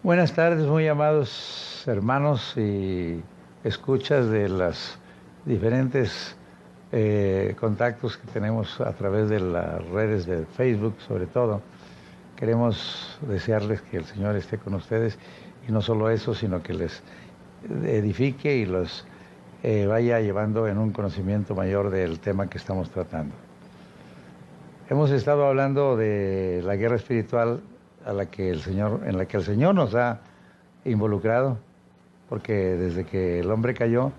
Buenas tardes, muy amados hermanos y escuchas de las diferentes contactos que tenemos a través de las redes de Facebook, sobre todo. Queremos desearles que el Señor esté con ustedes y no solo eso, sino que les edifique y los vaya llevando en un conocimiento mayor del tema que estamos tratando. Hemos estado hablando de la guerra espiritual en la que el Señor nos ha involucrado, porque desde que el hombre cayó,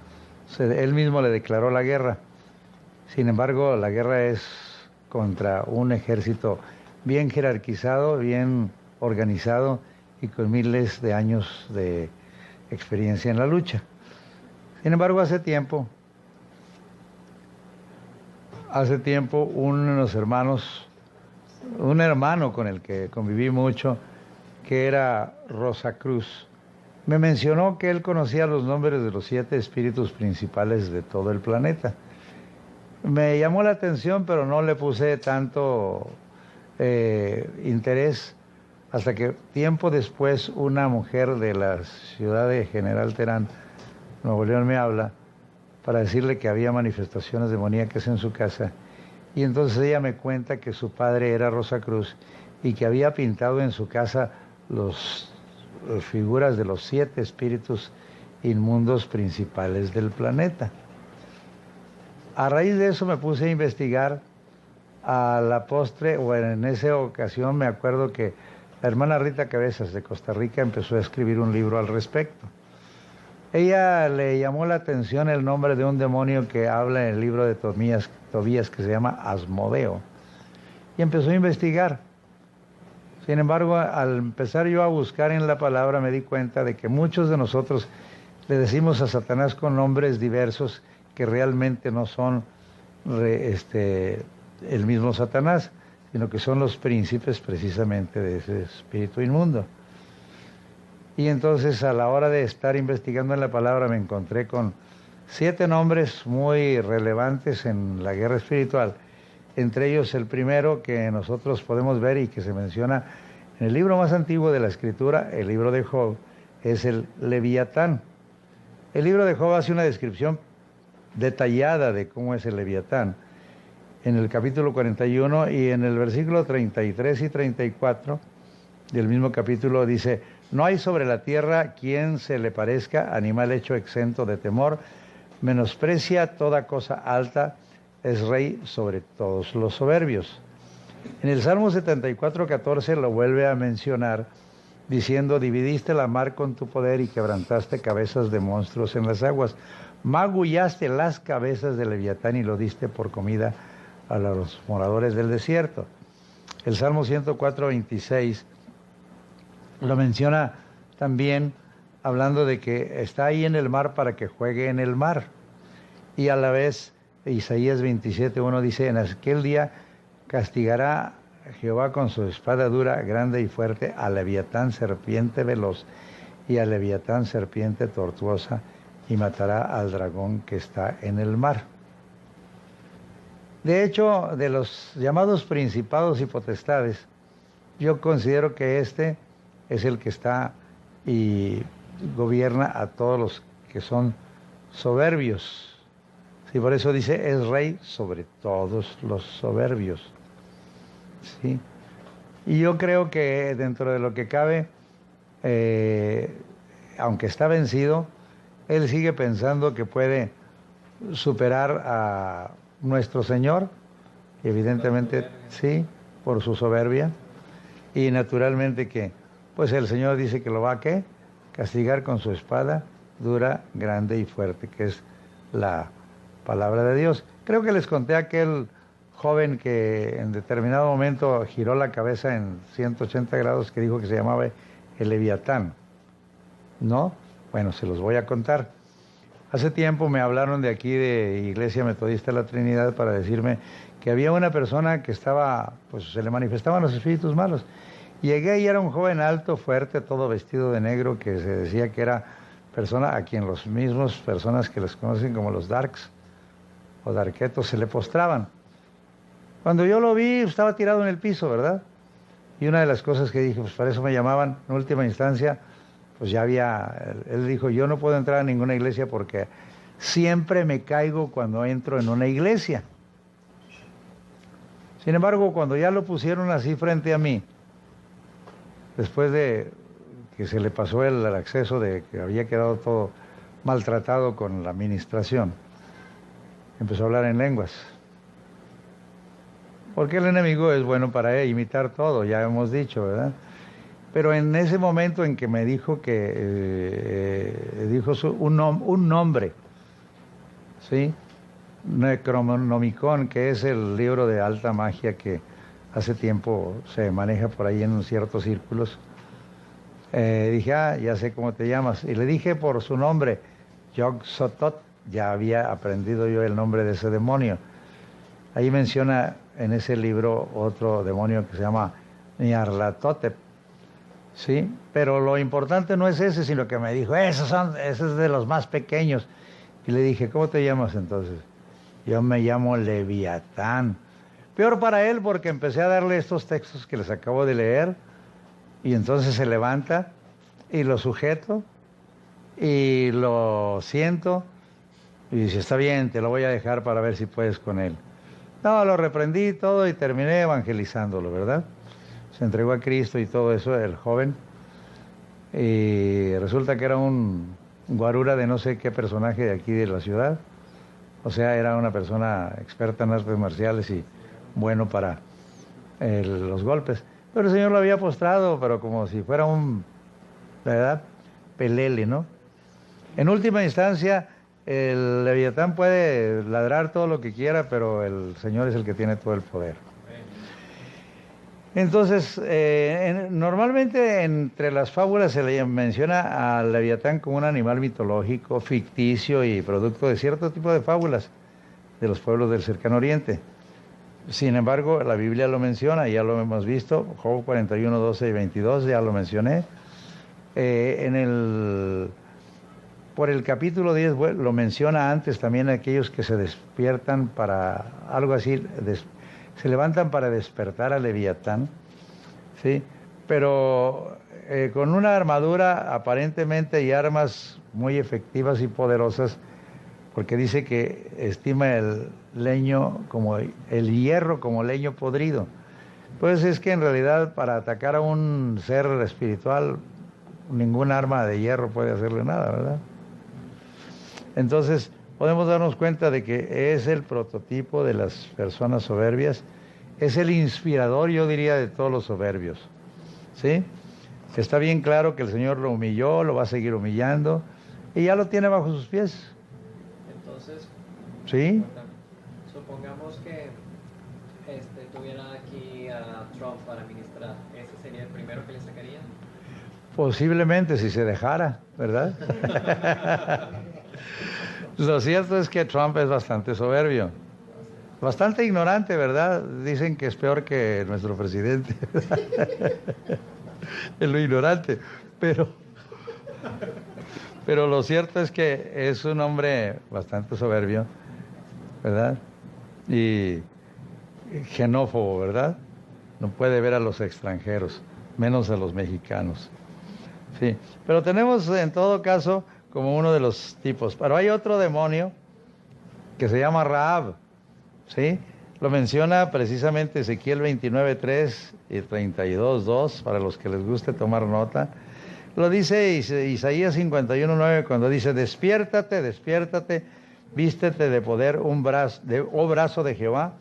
él mismo le declaró la guerra. Sin embargo, la guerra es contra un ejército bien jerarquizado, bien organizado y con miles de años de experiencia en la lucha. Sin embargo, hace tiempo un hermano con el que conviví mucho, que era Rosacruz, me mencionó que él conocía los nombres de los 7 espíritus principales de todo el planeta. Me llamó la atención, pero no le puse tanto interés hasta que tiempo después una mujer de la ciudad de General Terán, Nuevo León, me habla para decirle que había manifestaciones demoníacas en su casa. Y entonces ella me cuenta que su padre era Rosacruz y que había pintado en su casa las figuras de los 7 espíritus inmundos principales del planeta. A raíz de eso me puse a investigar. A la postre, o en esa ocasión me acuerdo que la hermana Rita Cabezas de Costa Rica empezó a escribir un libro al respecto. Ella le llamó la atención el nombre de un demonio que habla en el libro de Tobías que se llama Asmodeo, y empezó a investigar. Sin embargo, al empezar yo a buscar en la palabra me di cuenta de que muchos de nosotros le decimos a Satanás con nombres diversos que realmente no son el mismo Satanás, sino que son los príncipes precisamente de ese espíritu inmundo. Y entonces a la hora de estar investigando en la palabra me encontré con 7 nombres muy relevantes en la guerra espiritual. Entre ellos el primero que nosotros podemos ver y que se menciona en el libro más antiguo de la Escritura, el libro de Job, es el Leviatán. El libro de Job hace una descripción detallada de cómo es el Leviatán en el capítulo 41, y en el versículo 33 y 34 del mismo capítulo dice: no hay sobre la tierra quien se le parezca, animal hecho exento de temor, menosprecia toda cosa alta, es rey sobre todos los soberbios. En el Salmo 74:14 lo vuelve a mencionar diciendo: dividiste la mar con tu poder y quebrantaste cabezas de monstruos en las aguas, magullaste las cabezas del Leviatán y lo diste por comida a los moradores del desierto. El Salmo 104:26 lo menciona también hablando de que está ahí en el mar para que juegue en el mar. Y a la vez Isaías 27:1 dice: en aquel día castigará Jehová con su espada dura, grande y fuerte, a Leviatán serpiente veloz y a Leviatán serpiente tortuosa, y matará al dragón que está en el mar. De hecho, de los llamados principados y potestades, yo considero que este es el que está y gobierna a todos los que son soberbios. Sí, por eso dice: es rey sobre todos los soberbios. ¿Sí? Y yo creo que dentro de lo que cabe, aunque está vencido, él sigue pensando que puede superar a nuestro Señor, evidentemente sí, por su soberbia, y naturalmente que pues el Señor dice que lo va a ¿qué? Castigar con su espada dura, grande y fuerte, que es la palabra de Dios. Creo que les conté a aquel joven que en determinado momento giró la cabeza en 180 grados, que dijo que se llamaba el Leviatán, ¿no? Bueno, se los voy a contar. Hace tiempo me hablaron de aquí, de Iglesia Metodista de la Trinidad, para decirme que había una persona que estaba, pues se le manifestaban los espíritus malos. Llegué y era un joven alto, fuerte, todo vestido de negro, que se decía que era persona a quien los mismos personas que les conocen como los darks o darketos se le postraban. Cuando yo lo vi, estaba tirado en el piso, ¿verdad? Y una de las cosas que dije, pues para eso me llamaban, en última instancia, pues ya había, él dijo, yo no puedo entrar a ninguna iglesia porque siempre me caigo cuando entro en una iglesia. Sin embargo, cuando ya lo pusieron así frente a mí, después de que se le pasó el acceso de que había quedado todo maltratado con la administración, empezó a hablar en lenguas. Porque el enemigo es bueno para imitar todo, ya hemos dicho, ¿verdad? Pero en ese momento en que me dijo que dijo un nombre, ¿sí? Necronomicon, que es el libro de alta magia que hace tiempo se maneja por ahí en ciertos círculos. Dije, ya sé cómo te llamas. Y le dije por su nombre, Yog-Sothoth. Ya había aprendido yo el nombre de ese demonio. Ahí menciona en ese libro otro demonio que se llama Nyarlathotep. ¿Sí? Pero lo importante no es ese, sino que me dijo, ese es de los más pequeños. Y le dije, ¿cómo te llamas entonces? Yo me llamo Leviatán. Peor para él porque empecé a darle estos textos que les acabo de leer y entonces se levanta y lo sujeto y lo siento y dice, está bien, te lo voy a dejar para ver si puedes con él. No, lo reprendí todo y terminé evangelizándolo, ¿verdad? Se entregó a Cristo y todo eso, el joven. Y resulta que era un guarura de no sé qué personaje de aquí de la ciudad. O sea, era una persona experta en artes marciales y bueno para los golpes. Pero el Señor lo había postrado, pero como si fuera un, ¿verdad? Pelele, ¿no? En última instancia, el Leviatán puede ladrar todo lo que quiera, pero el Señor es el que tiene todo el poder. Entonces, normalmente entre las fábulas se le menciona al Leviatán como un animal mitológico, ficticio y producto de cierto tipo de fábulas de los pueblos del Cercano Oriente. Sin embargo, la Biblia lo menciona, ya lo hemos visto, Job 41, 12 y 22, ya lo mencioné. Por el capítulo 10 lo menciona antes también aquellos que se despiertan para, algo así, se levantan para despertar al Leviatán, ¿sí? Pero con una armadura aparentemente y armas muy efectivas y poderosas, porque dice que estima el leño como el hierro como leño podrido. Pues es que en realidad para atacar a un ser espiritual, ningún arma de hierro puede hacerle nada, ¿verdad? Entonces, podemos darnos cuenta de que es el prototipo de las personas soberbias, es el inspirador, yo diría, de todos los soberbios, ¿sí? Está bien claro que el Señor lo humilló, lo va a seguir humillando, y ya lo tiene bajo sus pies. Entonces, ¿sí? Supongamos que tuviera aquí a Trump para ministrar, ¿ese sería el primero que le sacaría? Posiblemente, si se dejara, ¿verdad? Lo cierto es que Trump es bastante soberbio, bastante ignorante, ¿verdad? Dicen que es peor que nuestro presidente, en lo ignorante, pero lo cierto es que es un hombre bastante soberbio, ¿verdad? Y xenófobo, ¿verdad? No puede ver a los extranjeros, menos a los mexicanos. Sí, pero tenemos en todo caso como uno de los tipos. Pero hay otro demonio que se llama Rahab, ¿sí? Lo menciona precisamente Ezequiel 29:3 y 32:2, para los que les guste tomar nota. Lo dice Isaías 51:9 cuando dice, despiértate, despiértate, vístete de poder, oh brazo de Jehová,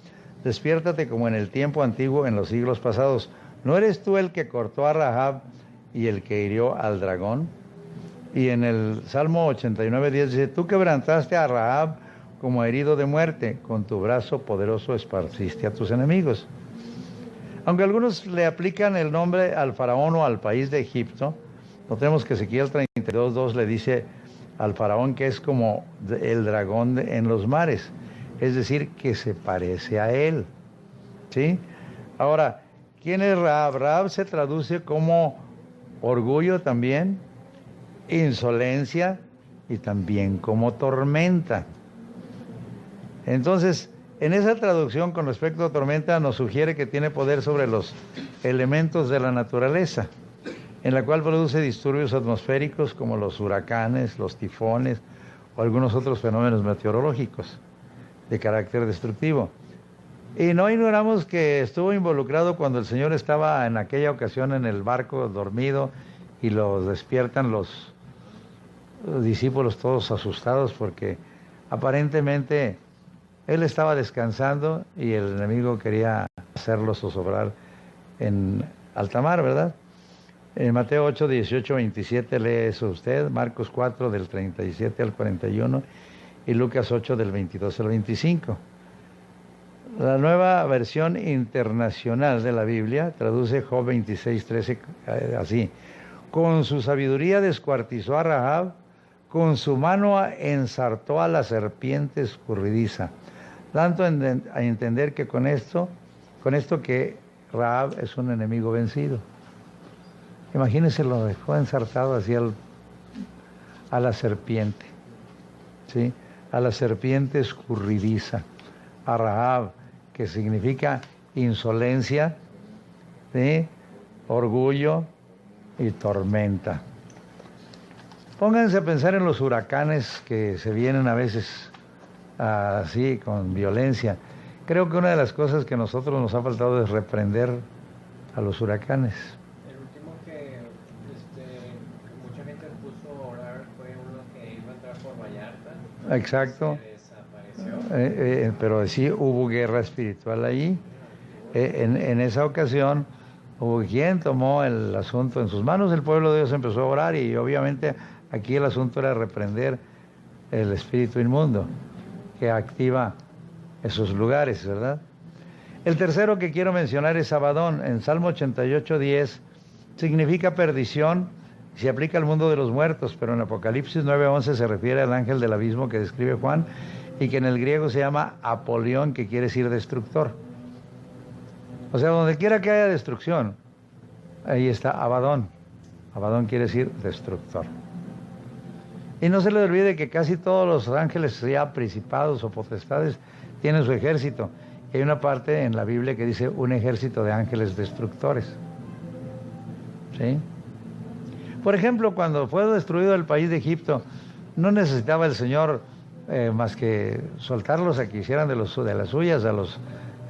despiértate como en el tiempo antiguo, en los siglos pasados. ¿No eres tú el que cortó a Rahab y el que hirió al dragón? Y en el Salmo 89:10 dice, tú quebrantaste a Rahab como herido de muerte, con tu brazo poderoso esparciste a tus enemigos. Aunque algunos le aplican el nombre al faraón o al país de Egipto, notemos que Ezequiel 32:2 le dice al faraón que es como el dragón en los mares, es decir, que se parece a él, ¿sí? Ahora, ¿quién es Rahab? Rahab se traduce como orgullo también, insolencia y también como tormenta. Entonces, En esa traducción con respecto a tormenta nos sugiere que tiene poder sobre los elementos de la naturaleza, en la cual produce disturbios atmosféricos como los huracanes, los tifones o algunos otros fenómenos meteorológicos de carácter destructivo. Y no ignoramos que estuvo involucrado cuando el Señor estaba en aquella ocasión en el barco dormido y los despiertan los discípulos todos asustados porque aparentemente él estaba descansando y el enemigo quería hacerlo zozobrar en alta mar, ¿verdad? En Mateo 8, 18, 27 lee eso usted, Marcos 4 del 37 al 41 y Lucas 8 del 22 al 25. La nueva versión internacional de la Biblia traduce Job 26, 13 así. Con su sabiduría descuartizó a Rahab, con su mano ensartó a la serpiente escurridiza. Dando a entender que con esto que Rahab es un enemigo vencido. Imagínense, lo dejó ensartado así a la serpiente, ¿sí? A la serpiente escurridiza, a Rahab, que significa insolencia, ¿sí? Orgullo y tormenta. Pónganse a pensar en los huracanes que se vienen a veces así, con violencia. Creo que una de las cosas que a nosotros nos ha faltado es reprender a los huracanes. El último que mucha gente puso a orar fue uno que iba a entrar por Vallarta. Exacto. Se desapareció. Pero sí hubo guerra espiritual ahí. En esa ocasión hubo quien tomó el asunto en sus manos, el pueblo de Dios empezó a orar y obviamente aquí el asunto era reprender el espíritu inmundo que activa esos lugares, ¿verdad? El tercero que quiero mencionar es Abadón. En Salmo 88, 10 significa perdición, se aplica al mundo de los muertos, pero en Apocalipsis 9:11 se refiere al ángel del abismo que describe Juan y que en el griego se llama Apolión, que quiere decir destructor. O sea, donde quiera que haya destrucción, ahí está Abadón. Abadón quiere decir destructor. Y no se le olvide que casi todos los ángeles, ya principados o potestades, tienen su ejército. Y hay una parte en la Biblia que dice un ejército de ángeles destructores. ¿Sí? Por ejemplo, cuando fue destruido el país de Egipto, no necesitaba el Señor más que soltarlos a que hicieran de las suyas a los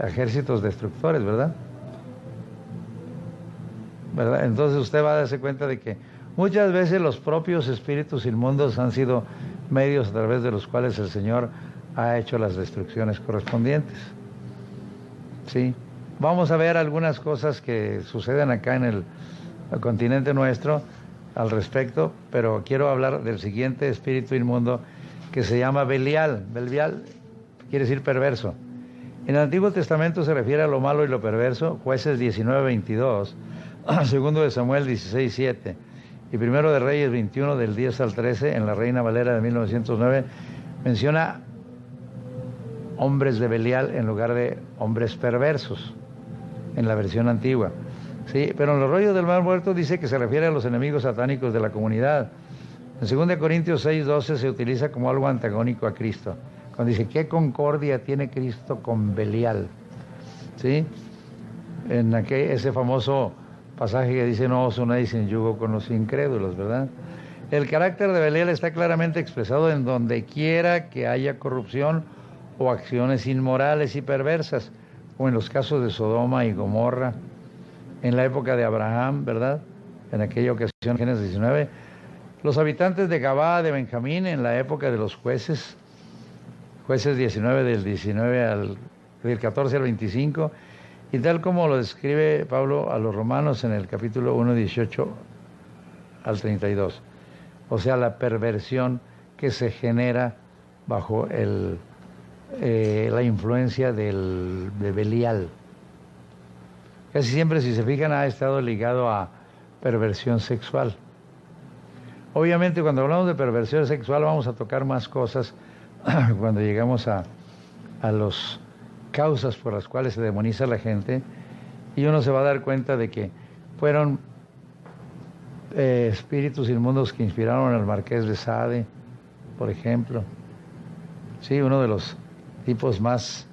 ejércitos destructores, ¿verdad? ¿Verdad? Entonces usted va a darse cuenta de que muchas veces los propios espíritus inmundos han sido medios a través de los cuales el Señor ha hecho las destrucciones correspondientes. ¿Sí? Vamos a ver algunas cosas que suceden acá en el continente nuestro al respecto, pero quiero hablar del siguiente espíritu inmundo que se llama Belial. Belial quiere decir perverso. En el Antiguo Testamento se refiere a lo malo y lo perverso, Jueces 19:22, segundo de Samuel 16:7 y primero de Reyes 21 del 10 al 13 en la Reina Valera de 1909 menciona hombres de Belial en lugar de hombres perversos en la versión antigua. Sí, pero en los rollos del Mar Muerto dice que se refiere a los enemigos satánicos de la comunidad. En 2 Corintios 6:12 se utiliza como algo antagónico a Cristo. Cuando dice, ¿qué concordia tiene Cristo con Belial? ¿Sí? En ese famoso pasaje que dice, no os unáis en yugo con los incrédulos, ¿verdad? El carácter de Belial está claramente expresado en donde quiera que haya corrupción o acciones inmorales y perversas, como en los casos de Sodoma y Gomorra, en la época de Abraham, ¿verdad? En aquella ocasión, Génesis 19. Los habitantes de Gabá de Benjamín en la época de los jueces 19 del 14 al 25, y tal como lo describe Pablo a los romanos en el capítulo 1, 18 al 32. O sea, la perversión que se genera bajo la influencia de Belial. Casi siempre, si se fijan, ha estado ligado a perversión sexual. Obviamente, cuando hablamos de perversión sexual, vamos a tocar más cosas cuando llegamos a las causas por las cuales se demoniza a la gente, y uno se va a dar cuenta de que fueron espíritus inmundos que inspiraron al Marqués de Sade, por ejemplo. Sí, uno de los tipos más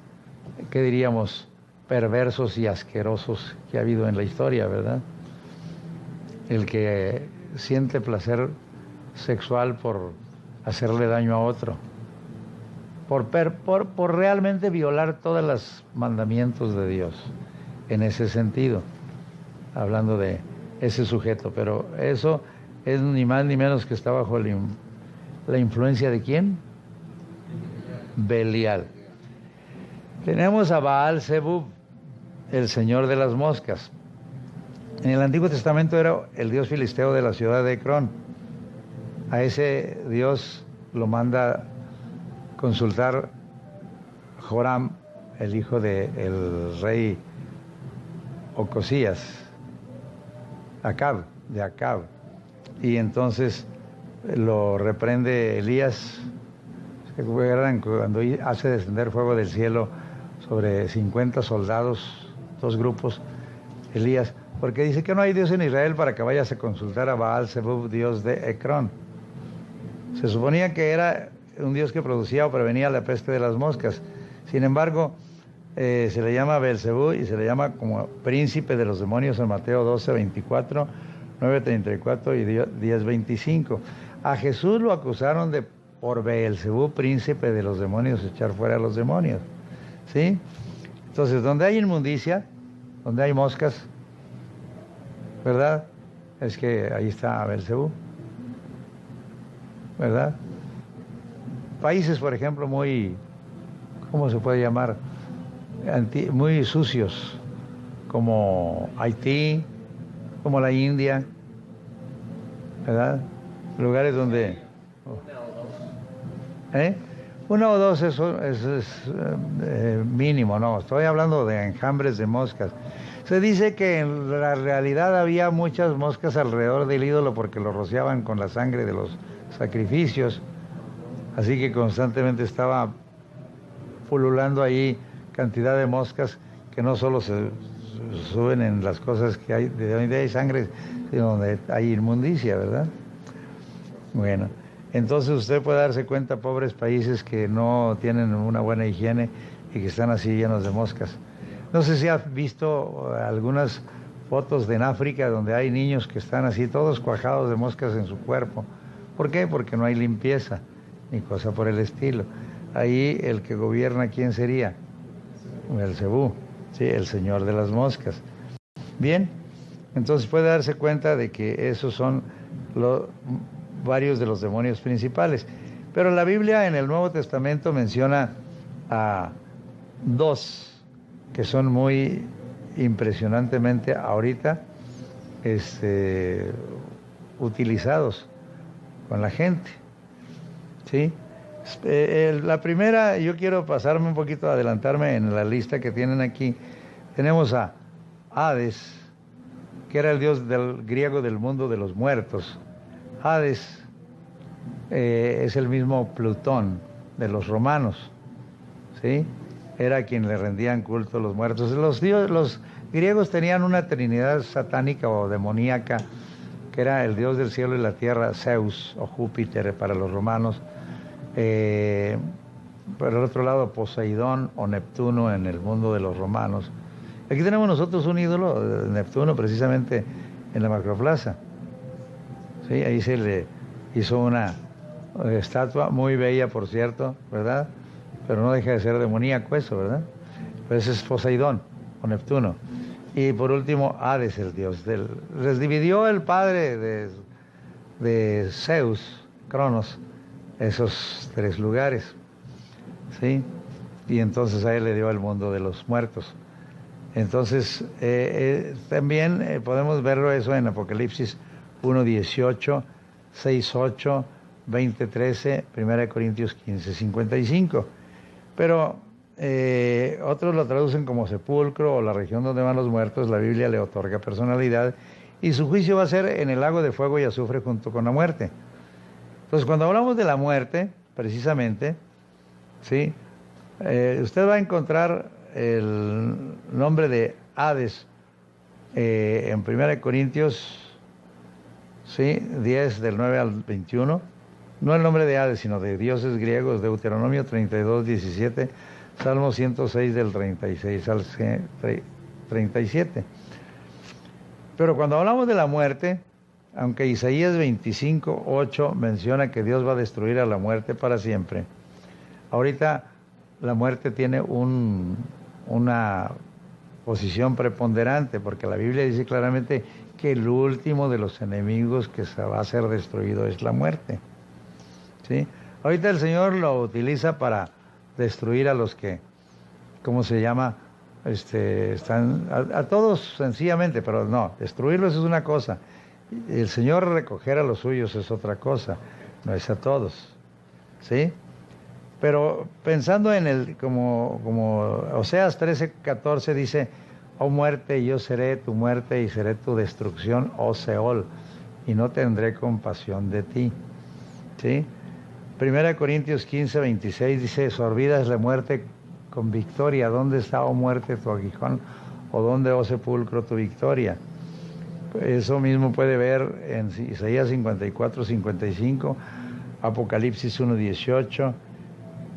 ¿qué diríamos?, perversos y asquerosos que ha habido en la historia, ¿verdad? El que siente placer sexual por hacerle daño a otro, por realmente violar todos los mandamientos de Dios, en ese sentido, hablando de ese sujeto. Pero eso es ni más ni menos que está bajo la influencia ¿de quién? Belial. Tenemos a Baal Zebub, el señor de las moscas. En el Antiguo Testamento era el dios filisteo de la ciudad de Ecrón. A ese dios lo manda consultar Joram, el hijo del rey Ocosías, de Acab. Y entonces lo reprende Elías. ¿Se acuerdan cuando hace descender fuego del cielo sobre 50 soldados, 2 grupos? Elías, porque dice que no hay Dios en Israel para que vayas a consultar a Baal Zebub, dios de Ecrón. Se suponía que era un dios que producía o prevenía la peste de las moscas. Sin embargo, se le llama Beelzebú y se le llama como príncipe de los demonios en Mateo 12, 24, 9, 34 y 10, 25. A Jesús lo acusaron de por Beelzebú, príncipe de los demonios, echar fuera a los demonios. ¿Sí? Entonces, donde hay inmundicia, donde hay moscas, ¿verdad? Es que ahí está Beelzebú, ¿verdad? Países, por ejemplo, muy, ¿cómo se puede llamar?, muy sucios, como Haití, como la India, ¿verdad? Lugares donde... Uno o dos es mínimo, no, estoy hablando de enjambres de moscas. Se dice que en la realidad había muchas moscas alrededor del ídolo porque lo rociaban con la sangre de los sacrificios, así que constantemente estaba pululando ahí cantidad de moscas que no solo se suben en las cosas que hay, de donde hay sangre, sino donde hay inmundicia, ¿verdad? Bueno, entonces usted puede darse cuenta, pobres países que no tienen una buena higiene y que están así llenos de moscas. No sé si ha visto algunas fotos en África donde hay niños que están así todos cuajados de moscas en su cuerpo. ¿Por qué? Porque no hay limpieza ni cosa por el estilo. Ahí el que gobierna, ¿quién sería? Beelzebú, sí, el señor de las moscas. Bien, entonces puede darse cuenta de que esos son varios de los demonios principales. Pero la Biblia en el Nuevo Testamento menciona a 2 que son muy impresionantemente ahorita utilizados con la gente, ¿sí? La primera, yo quiero pasarme un poquito, adelantarme en la lista que tienen aquí. Tenemos a Hades, que era el dios del griego del mundo de los muertos. Hades es el mismo Plutón de los romanos, ¿sí? Era a quien le rendían culto los muertos. Los griegos tenían una trinidad satánica o demoníaca, que era el dios del cielo y la tierra, Zeus o Júpiter para los romanos. Por el otro lado, Poseidón o Neptuno en el mundo de los romanos. Aquí tenemos nosotros un ídolo de Neptuno precisamente en la Macroplaza. ¿Sí? Ahí se le hizo una estatua muy bella, por cierto, ¿verdad? Pero no deja de ser demoníaco eso, ¿verdad? Pues es Poseidón o Neptuno. Y por último, Hades, el dios les dividió el padre de Zeus, Cronos, esos 3 lugares, ¿sí? Y entonces a él le dio el mundo de los muertos. Entonces, también podemos verlo eso en Apocalipsis 1:18, 6:8, 20:13, 1 Corintios 15:55. Pero otros lo traducen como sepulcro o la región donde van los muertos. La Biblia le otorga personalidad y su juicio va a ser en el lago de fuego y azufre junto con la muerte. Entonces, cuando hablamos de la muerte, precisamente, ¿sí? Usted va a encontrar el nombre de Hades en 1 Corintios, ¿sí? 10, del 9 al 21. No el nombre de Hades, sino de dioses griegos, Deuteronomio 32, 17, Salmo 106 del 36 al 37. Pero cuando hablamos de la muerte, aunque Isaías 25:8 menciona que Dios va a destruir a la muerte para siempre, ahorita la muerte tiene una posición preponderante, porque la Biblia dice claramente que el último de los enemigos que se va a ser destruido es la muerte. ¿Sí? Ahorita el Señor lo utiliza para destruir a los que, ¿cómo se llama? Están a todos sencillamente, pero no, destruirlos es una cosa. El Señor recoger a los suyos es otra cosa, no es a todos. ¿Sí? Pero pensando en como Oseas 13:14 dice, oh muerte, yo seré tu muerte y seré tu destrucción, oh Seol, y no tendré compasión de ti. ¿Sí? 1 Corintios 15:26 dice, sorbidas la muerte con victoria. ¿Dónde está, oh muerte, tu aguijón? ¿O dónde, oh sepulcro, tu victoria? Eso mismo puede ver en Isaías 54:55, Apocalipsis 1:18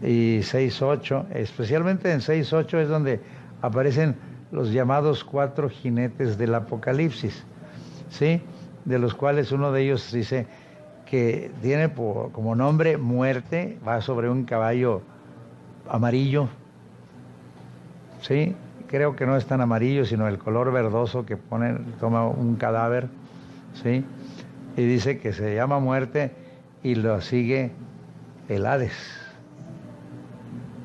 y 6:8. Especialmente en 6:8 es donde aparecen los llamados 4 jinetes del Apocalipsis, ¿sí? De los cuales uno de ellos dice que tiene como nombre muerte, va sobre un caballo amarillo, ¿sí? Creo que no es tan amarillo, sino el color verdoso que toma un cadáver, ¿sí? Y dice que se llama muerte y lo sigue el Hades,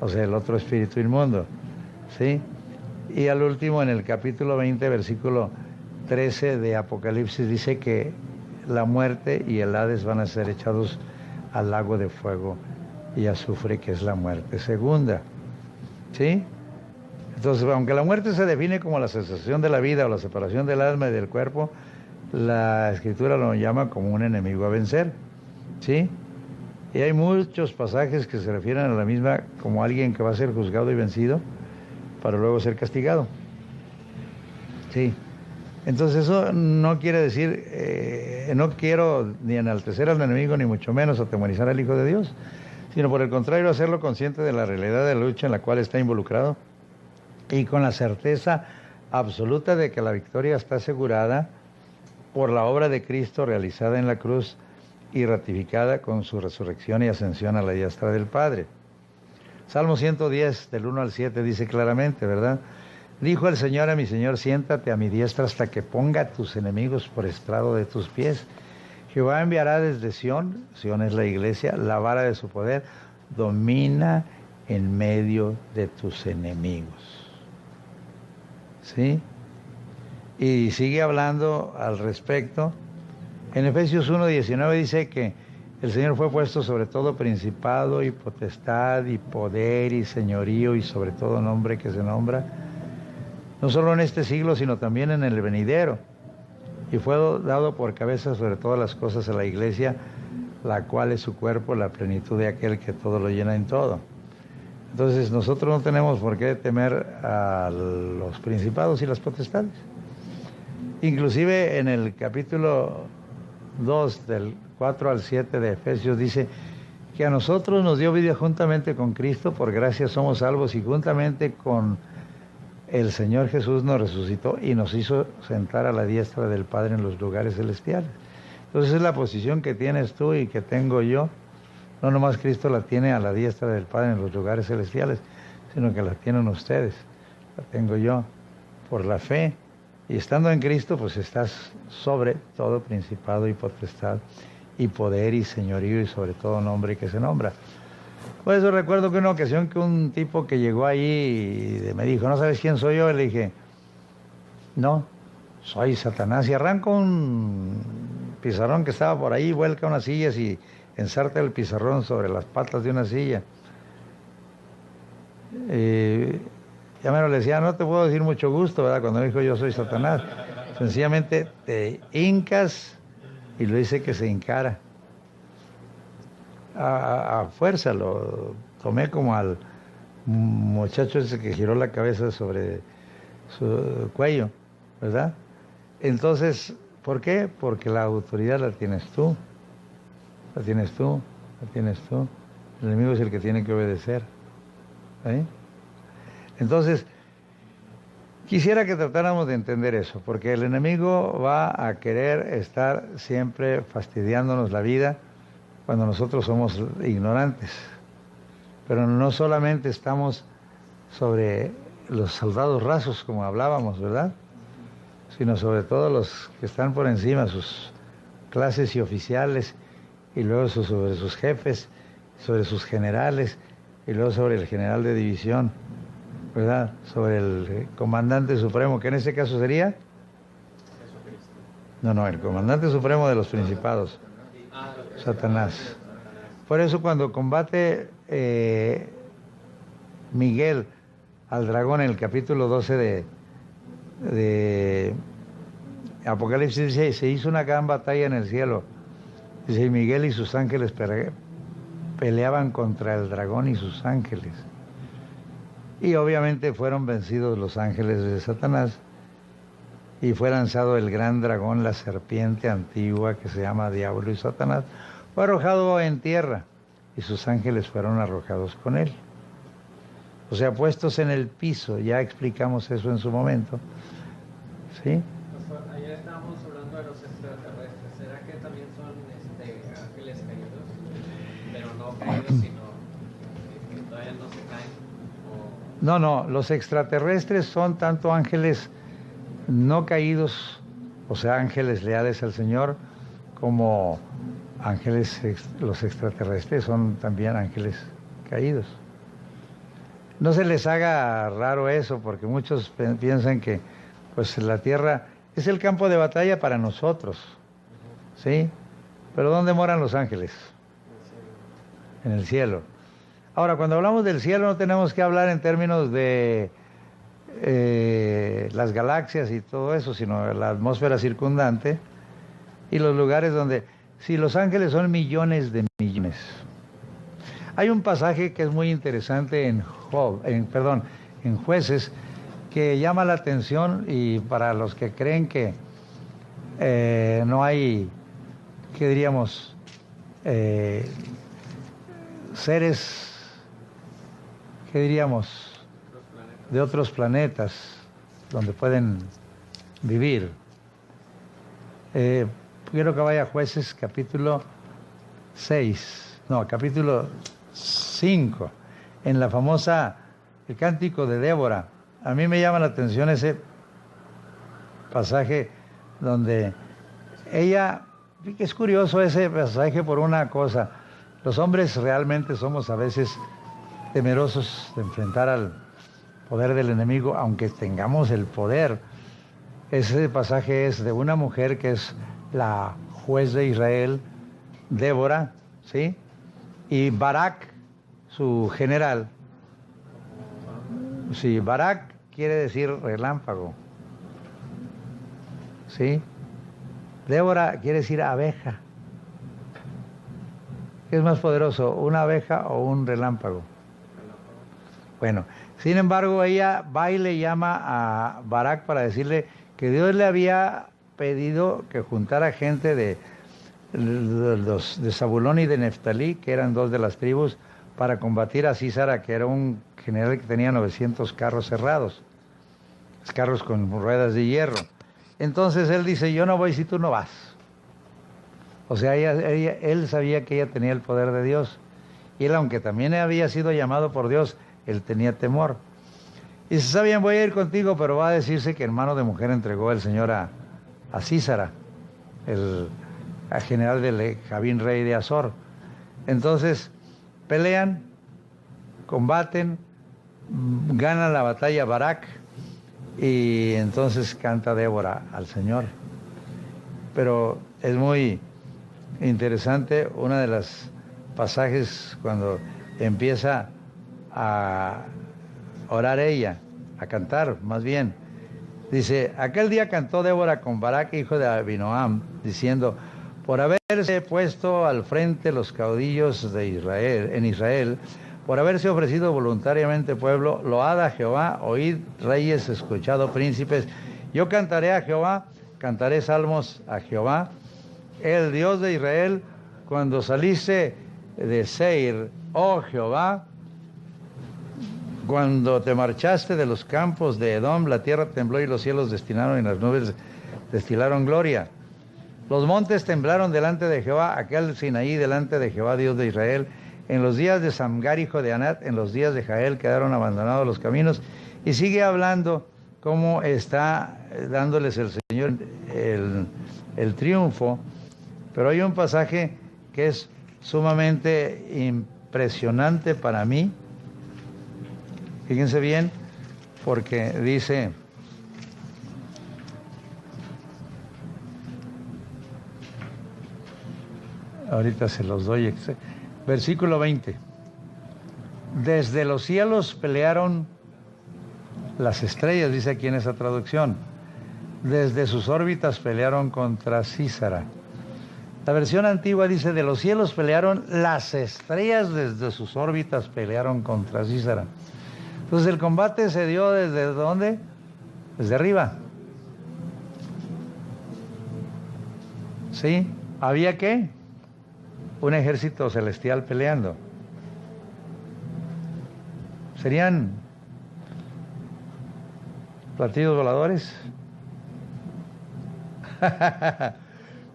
o sea, el otro espíritu inmundo, ¿sí? Y al último, en el capítulo 20, versículo 13 de Apocalipsis, dice que la muerte y el Hades van a ser echados al lago de fuego y azufre, que es la muerte segunda, ¿sí? Entonces, aunque la muerte se define como la cesación de la vida o la separación del alma y del cuerpo, la Escritura lo llama como un enemigo a vencer, ¿sí? Y hay muchos pasajes que se refieren a la misma como alguien que va a ser juzgado y vencido para luego ser castigado, ¿sí? Entonces eso no quiere decir, no quiero ni enaltecer al enemigo, ni mucho menos atemorizar al Hijo de Dios, sino por el contrario hacerlo consciente de la realidad de la lucha en la cual está involucrado y con la certeza absoluta de que la victoria está asegurada por la obra de Cristo realizada en la cruz y ratificada con su resurrección y ascensión a la diestra del Padre. Salmo 110, del 1 al 7, dice claramente, ¿verdad? Dijo el Señor a mi Señor, siéntate a mi diestra hasta que ponga a tus enemigos por estrado de tus pies. Jehová enviará desde Sión, Sión es la iglesia, la vara de su poder, domina en medio de tus enemigos. ¿Sí? Y sigue hablando al respecto. En Efesios 1:19 dice que el Señor fue puesto sobre todo principado y potestad y poder y señorío y sobre todo nombre que se nombra, no solo en este siglo, sino también en el venidero. Y fue dado por cabeza sobre todas las cosas a la iglesia, la cual es su cuerpo, la plenitud de aquel que todo lo llena en todo. Entonces nosotros no tenemos por qué temer a los principados y las potestades. Inclusive en el capítulo 2 del 4 al 7 de Efesios dice que a nosotros nos dio vida juntamente con Cristo, por gracia somos salvos, y juntamente con el Señor Jesús nos resucitó y nos hizo sentar a la diestra del Padre en los lugares celestiales. Entonces es la posición que tienes tú y que tengo yo. No nomás Cristo la tiene a la diestra del Padre en los lugares celestiales, sino que la tienen ustedes, la tengo yo, por la fe. Y estando en Cristo, pues estás sobre todo principado y potestad y poder y señorío y sobre todo nombre que se nombra. Por eso recuerdo que una ocasión que un tipo que llegó ahí y me dijo, ¿no sabes quién soy yo? Y le dije, no, soy Satanás. Y arranca un pizarrón que estaba por ahí, vuelca unas sillas y ensarta el pizarrón sobre las patas de una silla. Ya me lo decía, no te puedo decir mucho gusto, ¿verdad? Cuando me dijo yo soy Satanás. Sencillamente te hincas y lo dice que se hincara. A fuerza lo tomé como al muchacho ese que giró la cabeza sobre su cuello, ¿verdad? Entonces, ¿por qué? Porque la autoridad la tienes tú. La tienes tú, la tienes tú. El enemigo es el que tiene que obedecer. ¿Eh? Entonces, quisiera que tratáramos de entender eso, porque el enemigo va a querer estar siempre fastidiándonos la vida cuando nosotros somos ignorantes. Pero no solamente estamos sobre los soldados rasos, como hablábamos, ¿verdad? Sino sobre todo los que están por encima, sus clases y oficiales, y luego sobre sus jefes, sobre sus generales, y luego sobre el general de división, ¿verdad? Sobre el comandante supremo, que en ese caso sería... No, el comandante supremo de los principados, Satanás. Por eso cuando combate Miguel al dragón en el capítulo 12 de Apocalipsis, dice, se hizo una gran batalla en el cielo. Dice, Miguel y sus ángeles peleaban contra el dragón y sus ángeles. Y obviamente fueron vencidos los ángeles de Satanás y fue lanzado el gran dragón, la serpiente antigua que se llama Diablo y Satanás. Fue arrojado en tierra y sus ángeles fueron arrojados con él. O sea, puestos en el piso, ya explicamos eso en su momento. ¿Sí? Ayer estábamos hablando de los extraterrestres. ¿Será que también son ángeles caídos? Pero no caídos, sino que todavía no se caen. No, los extraterrestres son tanto ángeles no caídos, o sea, ángeles leales al Señor, como ángeles, los extraterrestres son también ángeles caídos. No se les haga raro eso, porque muchos piensan que pues la tierra es el campo de batalla para nosotros, ¿sí? Pero ¿dónde moran los ángeles? En el cielo. Ahora, cuando hablamos del cielo no tenemos que hablar en términos de las galaxias y todo eso, sino la atmósfera circundante y los lugares donde, si los ángeles son millones de millones. Hay un pasaje que es muy interesante en Jueces, que llama la atención, y para los que creen que no hay, ¿qué diríamos? Seres, ¿qué diríamos? De otros planetas donde pueden vivir. Quiero que vaya a Jueces capítulo 6, no, capítulo 5, en la famosa, el cántico de Débora. A mí me llama la atención ese pasaje donde ella, es curioso ese pasaje por una cosa, los hombres realmente somos a veces temerosos de enfrentar al poder del enemigo, aunque tengamos el poder. Ese pasaje es de una mujer que es la juez de Israel, Débora, ¿sí? Y Barak, su general. Sí, Barak quiere decir relámpago, ¿sí? Débora quiere decir abeja. ¿Qué es más poderoso, una abeja o un relámpago? Bueno, sin embargo, ella va y le llama a Barak para decirle que Dios le había pedido que juntara gente de Zabulón y de Neftalí, que eran dos de las tribus, para combatir a Sísara, que era un general que tenía 900 carros cerrados, carros con ruedas de hierro. Entonces él dice, yo no voy si tú no vas. O sea, él sabía que ella tenía el poder de Dios. Y él, aunque también había sido llamado por Dios, él tenía temor. Y dice, está bien, voy a ir contigo, pero va a decirse que en mano de mujer entregó el Señor a Sísara, el general de Javín, rey de Azor. Entonces, pelean, combaten, ganan la batalla Barak, y entonces canta Débora al Señor. Pero es muy interesante una de las pasajes cuando empieza a orar ella, a cantar más bien. Dice, aquel día cantó Débora con Barak, hijo de Abinoam, diciendo, por haberse puesto al frente los caudillos de Israel, en Israel, por haberse ofrecido voluntariamente pueblo, load a Jehová, oíd reyes, escuchado príncipes, yo cantaré a Jehová, cantaré salmos a Jehová, el Dios de Israel, cuando saliste de Seir, oh Jehová, Cuando te marchaste de los campos de Edom, la tierra tembló y los cielos destinaron y las nubes destilaron gloria. Los montes temblaron delante de Jehová, aquel Sinaí delante de Jehová, Dios de Israel. En los días de Samgar, hijo de Anat, en los días de Jael, quedaron abandonados los caminos. Y sigue hablando cómo está dándoles el Señor el triunfo. Pero hay un pasaje que es sumamente impresionante para mí. Fíjense bien, porque dice... Ahorita se los doy. Versículo 20. Desde los cielos pelearon las estrellas, dice aquí en esa traducción. Desde sus órbitas pelearon contra Císara. La versión antigua dice, de los cielos pelearon las estrellas, desde sus órbitas pelearon contra Císara. Entonces el combate se dio ¿desde dónde? Desde arriba. ¿Sí? ¿Había qué? Un ejército celestial peleando. ¿Serían platillos voladores?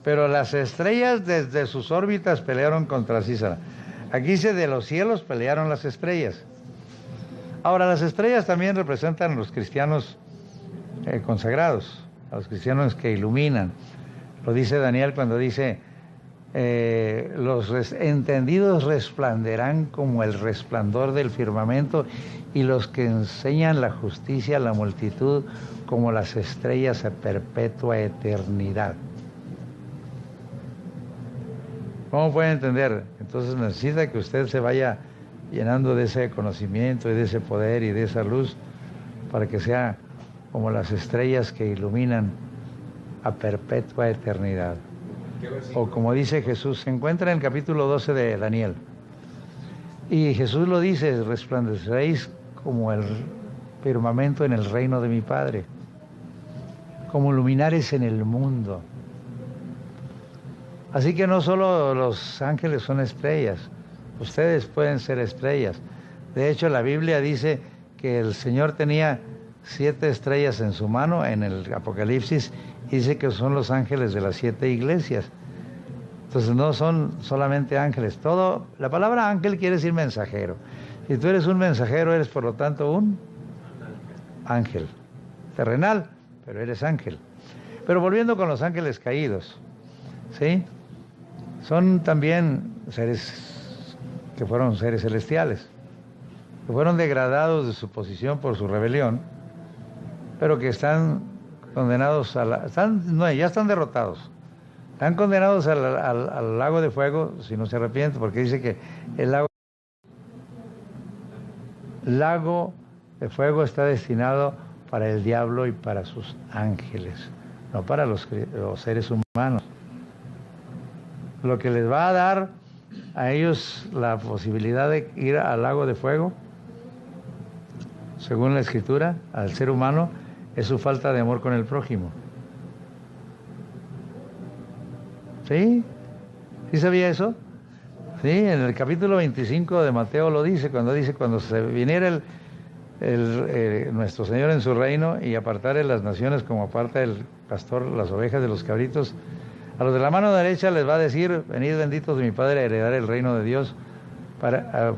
Pero las estrellas desde sus órbitas pelearon contra Císara. Aquí dice, de los cielos pelearon las estrellas. Ahora, las estrellas también representan a los cristianos consagrados, a los cristianos que iluminan. Lo dice Daniel cuando dice, los entendidos resplanderán como el resplandor del firmamento, y los que enseñan la justicia a la multitud como las estrellas a perpetua eternidad. ¿Cómo pueden entender? Entonces necesita que usted se vaya llenando de ese conocimiento y de ese poder y de esa luz para que sea como las estrellas que iluminan a perpetua eternidad. O como dice Jesús, se encuentra en el capítulo 12 de Daniel. Y Jesús lo dice, resplandeceréis como el firmamento en el reino de mi Padre, como luminares en el mundo. Así que no solo los ángeles son estrellas, ustedes pueden ser estrellas. De hecho, la Biblia dice que el Señor tenía 7 estrellas en su mano en el Apocalipsis, y dice que son los ángeles de las 7 iglesias. Entonces no son solamente ángeles. La palabra ángel quiere decir mensajero. Si tú eres un mensajero, eres por lo tanto un ángel. Terrenal, pero eres ángel. Pero volviendo con los ángeles caídos, ¿sí? Son también seres que fueron seres celestiales, que fueron degradados de su posición por su rebelión, pero que están condenados ya están derrotados. Están condenados al lago de fuego si no se arrepienten, porque dice que el lago de fuego está destinado para el diablo y para sus ángeles, no para los seres humanos. Lo que les va a dar a ellos la posibilidad de ir al lago de fuego, según la Escritura, al ser humano, es su falta de amor con el prójimo. ¿Sí? ¿Sí sabía eso? Sí, en el capítulo 25 de Mateo lo dice, cuando se viniera nuestro Señor en su reino y apartare las naciones como aparta el pastor las ovejas de los cabritos, a los de la mano derecha les va a decir, venid benditos de mi Padre a heredar el reino de Dios,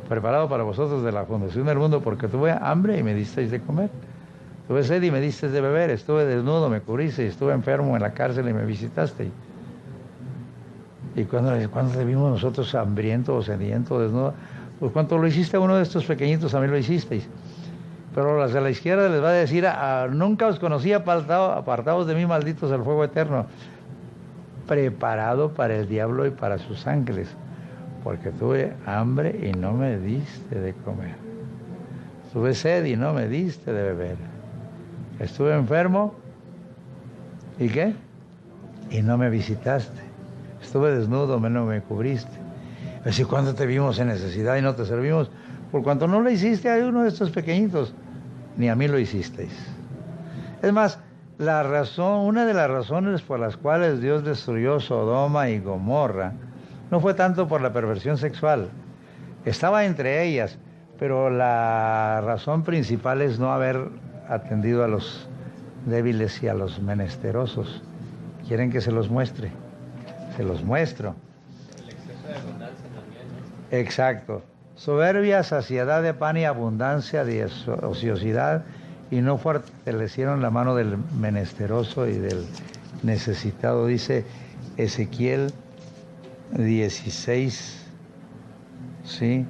preparado para vosotros de la fundación del mundo, porque tuve hambre y me disteis de comer, tuve sed y me disteis de beber, estuve desnudo, me cubriste, estuve enfermo en la cárcel y me visitaste. Y cuando te vimos nosotros hambriento o sediento, desnudo, pues cuando lo hiciste a uno de estos pequeñitos, a mí lo hicisteis. Pero las de la izquierda les va a decir, nunca os conocí, apartados de mí, malditos al fuego eterno, preparado para el diablo y para sus ángeles, porque tuve hambre y no me diste de comer, tuve sed y no me diste de beber, estuve enfermo, ¿y qué? Y no me visitaste, estuve desnudo, no me cubriste. Es decir, ¿cuándo te vimos en necesidad y no te servimos? Por cuanto no lo hiciste a uno de estos pequeñitos, ni a mí lo hicisteis. Es más, una de las razones por las cuales Dios destruyó Sodoma y Gomorra no fue tanto por la perversión sexual, estaba entre ellas, pero la razón principal es no haber atendido a los débiles y a los menesterosos. Quieren que se los muestre. Se los muestro. El exceso de abundancia también, ¿no? Exacto. Soberbia, saciedad de pan y abundancia de ociosidad, y no fortalecieron la mano del menesteroso y del necesitado, dice Ezequiel 16, ¿sí?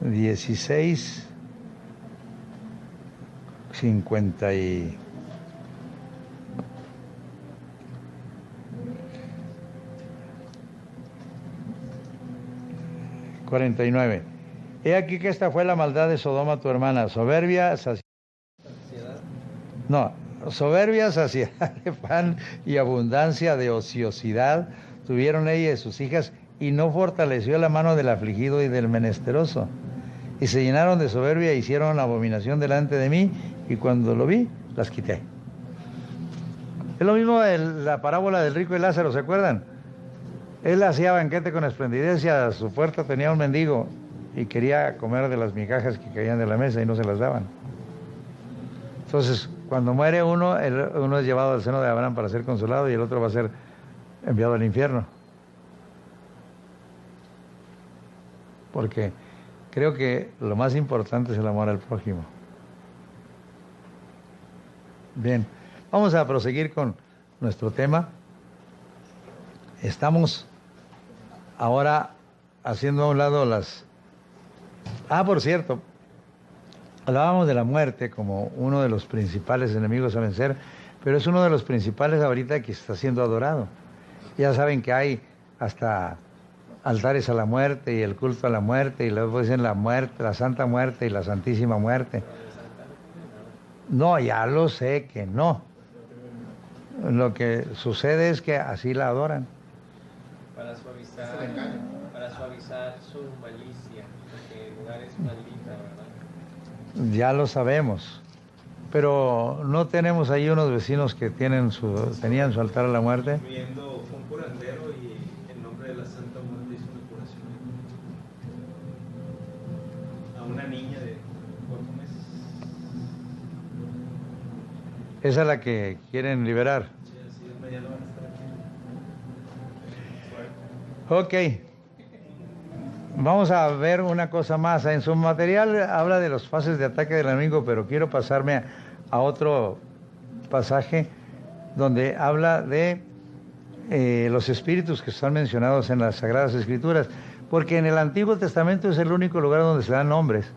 16, 50 y... 49. He aquí que esta fue la maldad de Sodoma, tu hermana, soberbia, Saciedad. soberbia, saciedad de pan y abundancia de ociosidad tuvieron ella y sus hijas, y no fortaleció la mano del afligido y del menesteroso. Y se llenaron de soberbia e hicieron abominación delante de mí, y cuando lo vi, las quité. Es lo mismo de la parábola del rico y Lázaro, ¿se acuerdan? Él hacía banquete con esplendidez y a su puerta tenía un mendigo y quería comer de las migajas que caían de la mesa y no se las daban. Entonces, cuando muere uno, uno es llevado al seno de Abraham para ser consolado y el otro va a ser enviado al infierno. Porque creo que lo más importante es el amor al prójimo. Bien, vamos a proseguir con nuestro tema. Estamos ahora haciendo a un lado las... por cierto, hablábamos de la muerte como uno de los principales enemigos a vencer, pero es uno de los principales ahorita que está siendo adorado. Ya saben que hay hasta altares a la muerte y el culto a la muerte, y luego dicen la muerte, la Santa Muerte y la Santísima Muerte. No, ya lo sé que no. Lo que sucede es que así la adoran. Para suavizar su malicia, porque el lugar es maldita, ¿verdad? Ya lo sabemos. Pero no tenemos ahí unos vecinos que tenían su altar a la muerte. Viendo un curandero y en nombre de la Santa Muerte hizo una curación a una niña de 4 meses. Esa es la que quieren liberar. Sí, así es, mañana van a estar aquí. Ok. Vamos a ver una cosa más. En su material habla de las fases de ataque del enemigo, pero quiero pasarme a otro pasaje donde habla de los espíritus que están mencionados en las Sagradas Escrituras, porque en el Antiguo Testamento es el único lugar donde se dan nombres.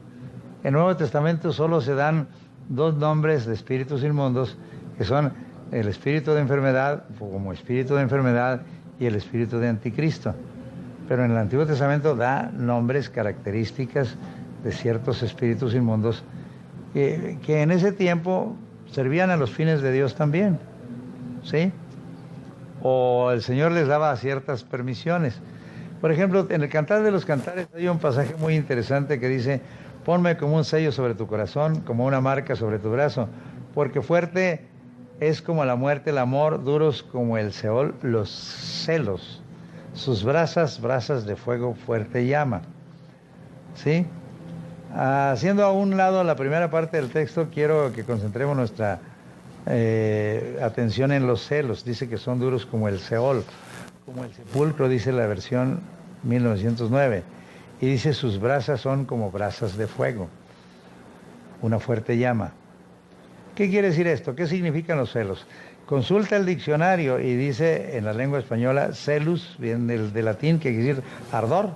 En el Nuevo Testamento solo se dan 2 nombres de espíritus inmundos, que son el espíritu de enfermedad, como espíritu de enfermedad, y el espíritu de anticristo. Pero en el Antiguo Testamento da nombres, características de ciertos espíritus inmundos que en ese tiempo servían a los fines de Dios también, ¿sí? O el Señor les daba ciertas permisiones. Por ejemplo, en el Cantar de los Cantares hay un pasaje muy interesante que dice: ponme como un sello sobre tu corazón, como una marca sobre tu brazo, porque fuerte es como la muerte el amor, duros como el Seol los celos. Sus brasas de fuego fuerte llama. ¿Sí? Haciendo a un lado la primera parte del texto, quiero que concentremos nuestra atención en los celos. Dice que son duros como el Seol, como el sepulcro, dice la versión 1909. Y dice: sus brasas son como brasas de fuego, una fuerte llama. ¿Qué quiere decir esto? ¿Qué significan los celos? Consulta el diccionario y dice en la lengua española: celus, viene del latín, que quiere decir ardor.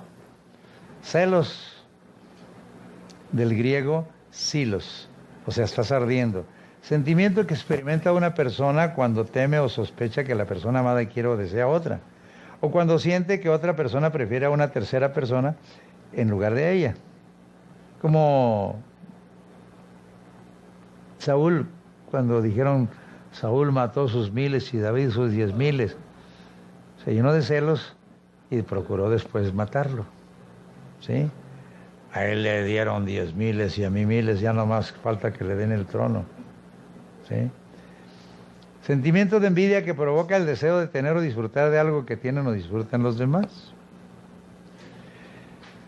Celos, del griego silos, o sea, estás ardiendo. Sentimiento que experimenta una persona cuando teme o sospecha que la persona amada quiere o desea otra, o cuando siente que otra persona prefiere a una tercera persona en lugar de ella. Como Saúl, cuando dijeron: Saúl mató sus 1000 y David sus 10,000. Se llenó de celos y procuró después matarlo. ¿Sí? A él le dieron 10,000 y a mí 1000, ya no más falta que le den el trono. ¿Sí? Sentimiento de envidia que provoca el deseo de tener o disfrutar de algo que tienen o disfrutan los demás.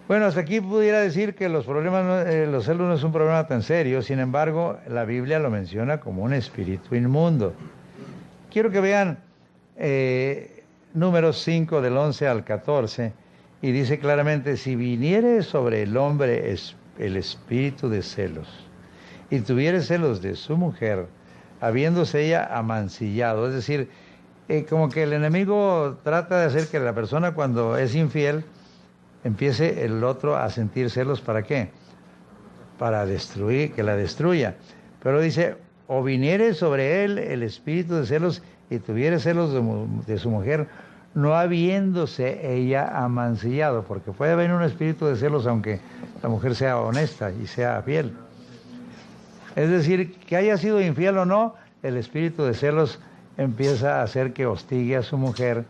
Bueno, hasta aquí pudiera decir que los problemas, los celos no es un problema tan serio, sin embargo, la Biblia lo menciona como un espíritu inmundo. Quiero que vean Números 5 del 11 al 14, y dice claramente, si viniere sobre el hombre el espíritu de celos, y tuviere celos de su mujer, habiéndose ella amancillado, es decir, como que el enemigo trata de hacer que la persona cuando es infiel, empiece el otro a sentir celos, ¿para qué? Para destruir, que la destruya. Pero dice, o viniere sobre él el espíritu de celos y tuviere celos de su mujer, no habiéndose ella amancillado, porque puede venir un espíritu de celos aunque la mujer sea honesta y sea fiel. Es decir, que haya sido infiel o no, el espíritu de celos empieza a hacer que hostigue a su mujer.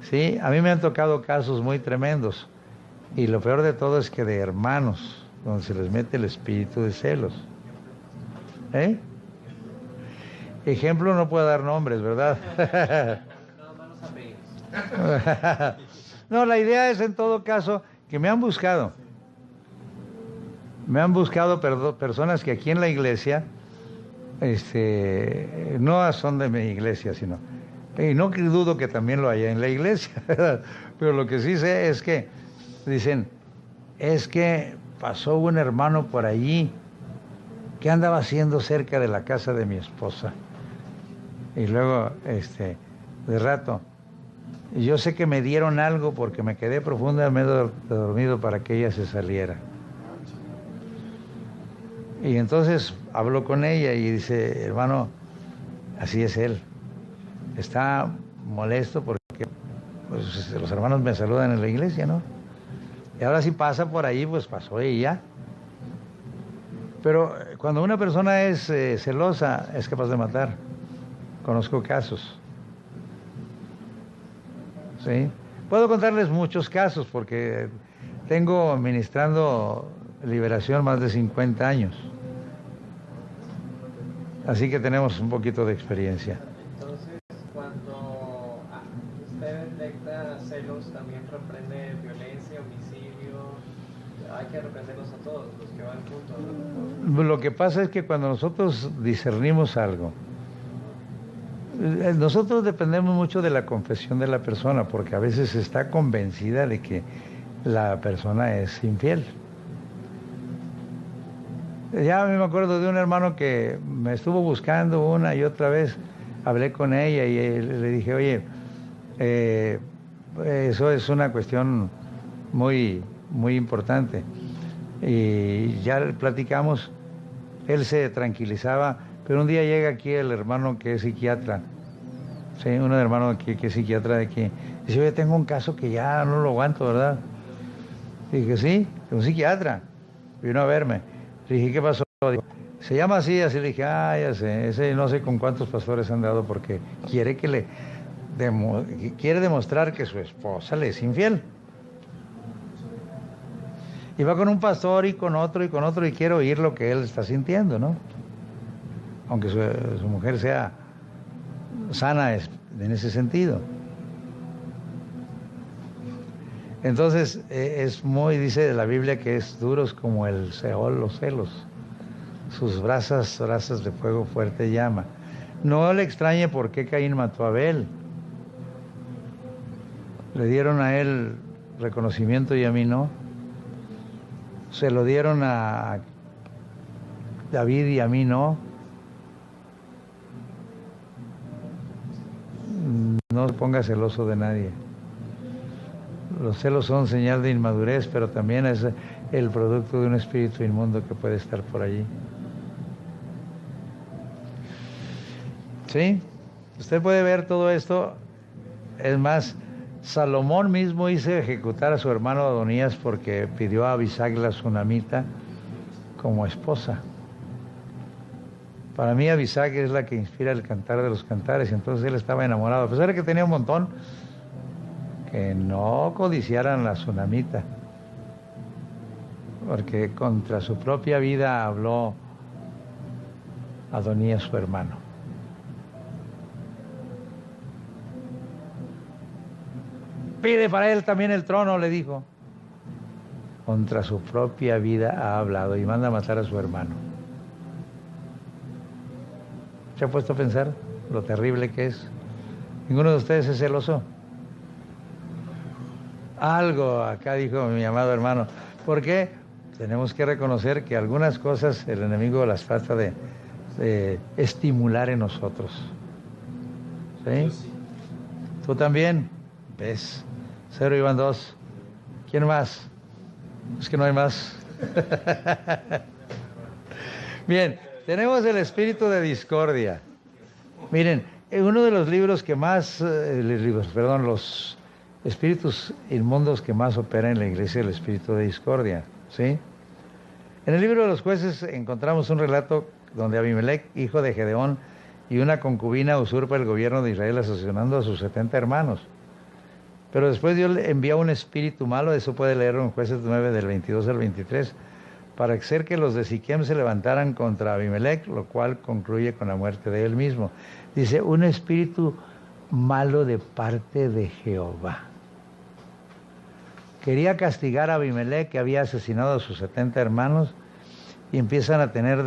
¿Sí? A mí me han tocado casos muy tremendos. Y lo peor de todo es que de hermanos, donde se les mete el espíritu de celos. Ejemplo, no puedo dar nombres, ¿verdad? No, la idea es en todo caso que me han buscado. Me han buscado personas que aquí en la iglesia, no son de mi iglesia, sino, y no dudo que también lo haya en la iglesia, ¿verdad? Pero lo que sí sé es que dicen, es que pasó un hermano por allí que andaba haciendo cerca de la casa de mi esposa. Y luego, de rato, yo sé que me dieron algo porque me quedé profundamente dormido para que ella se saliera. Y entonces hablo con ella y dice, hermano, así es él. Está molesto porque pues, los hermanos me saludan en la iglesia, ¿no? Y ahora si pasa por ahí, pues pasó y ya. Pero cuando una persona es celosa, es capaz de matar. Conozco casos. ¿Sí? Puedo contarles muchos casos porque tengo ministrando liberación más de 50 años. Así que tenemos un poquito de experiencia. Entonces, cuando usted detecta celos, también reprende violencia, homicidio. Hay que reprenderlos a todos, los que van juntos, ¿no? Lo que pasa es que cuando nosotros discernimos algo, nosotros dependemos mucho de la confesión de la persona, porque a veces está convencida de que la persona es infiel. Ya me acuerdo de un hermano que me estuvo buscando una y otra vez, hablé con ella y le dije, oye, eso es una cuestión muy, muy importante. Y ya platicamos, él se tranquilizaba, pero un día llega aquí el hermano que es psiquiatra, sí, un hermano que es psiquiatra de aquí, dice, oye, tengo un caso que ya no lo aguanto, ¿verdad? Y dije, sí, un psiquiatra, vino a verme. Le dije, ¿qué pasó? Digo, se llama así, así le dije, ya sé, ese no sé con cuántos pastores han dado porque quiere quiere demostrar que su esposa le es infiel. Y va con un pastor y con otro y quiere oír lo que él está sintiendo, ¿no? Aunque su mujer sea sana en ese sentido. Entonces, dice la Biblia que es duros como el Seol, los celos. Sus brasas de fuego fuerte llama. No le extrañe por qué Caín mató a Abel. Le dieron a él reconocimiento y a mí no. Se lo dieron a David y a mí no. No se ponga celoso de nadie. Los celos son señal de inmadurez, pero también es el producto de un espíritu inmundo que puede estar por allí. ¿Sí? Usted puede ver todo esto. Es más, Salomón mismo hizo ejecutar a su hermano Adonías porque pidió a Abisag la sunamita como esposa. Para mí Abisag es la que inspira el cantar de los cantares, y entonces él estaba enamorado. A pesar de que tenía un montón, que no codiciaran la sunamita, porque contra su propia vida habló Adonías, su hermano. Pide para él también el trono, le dijo. contra su propia vida ha hablado y manda a matar a su hermano. ¿Se ha puesto a pensar lo terrible que es? ¿Ninguno de ustedes es celoso? Algo acá dijo mi amado hermano. ¿Por qué? Tenemos que reconocer que algunas cosas el enemigo las trata de estimular en nosotros. ¿Sí? ¿Tú también? ¿Ves? 0 y van 2. ¿Quién más? Es que no hay más. Bien, tenemos el espíritu de discordia. Miren, uno de los libros que más, los espíritus inmundos que más operan en la iglesia es el espíritu de discordia, ¿sí? En el libro de los jueces encontramos un relato donde Abimelech, hijo de Gedeón, y una concubina usurpa el gobierno de Israel asesinando a sus 70 hermanos. Pero después Dios le envía un espíritu malo, eso puede leerlo en Jueces 9 del 22 al 23, para hacer que los de Siquem se levantaran contra Abimelech, lo cual concluye con la muerte de él mismo. Dice, un espíritu malo de parte de Jehová. Quería castigar a Abimelech, que había asesinado a sus 70 hermanos, y empiezan a tener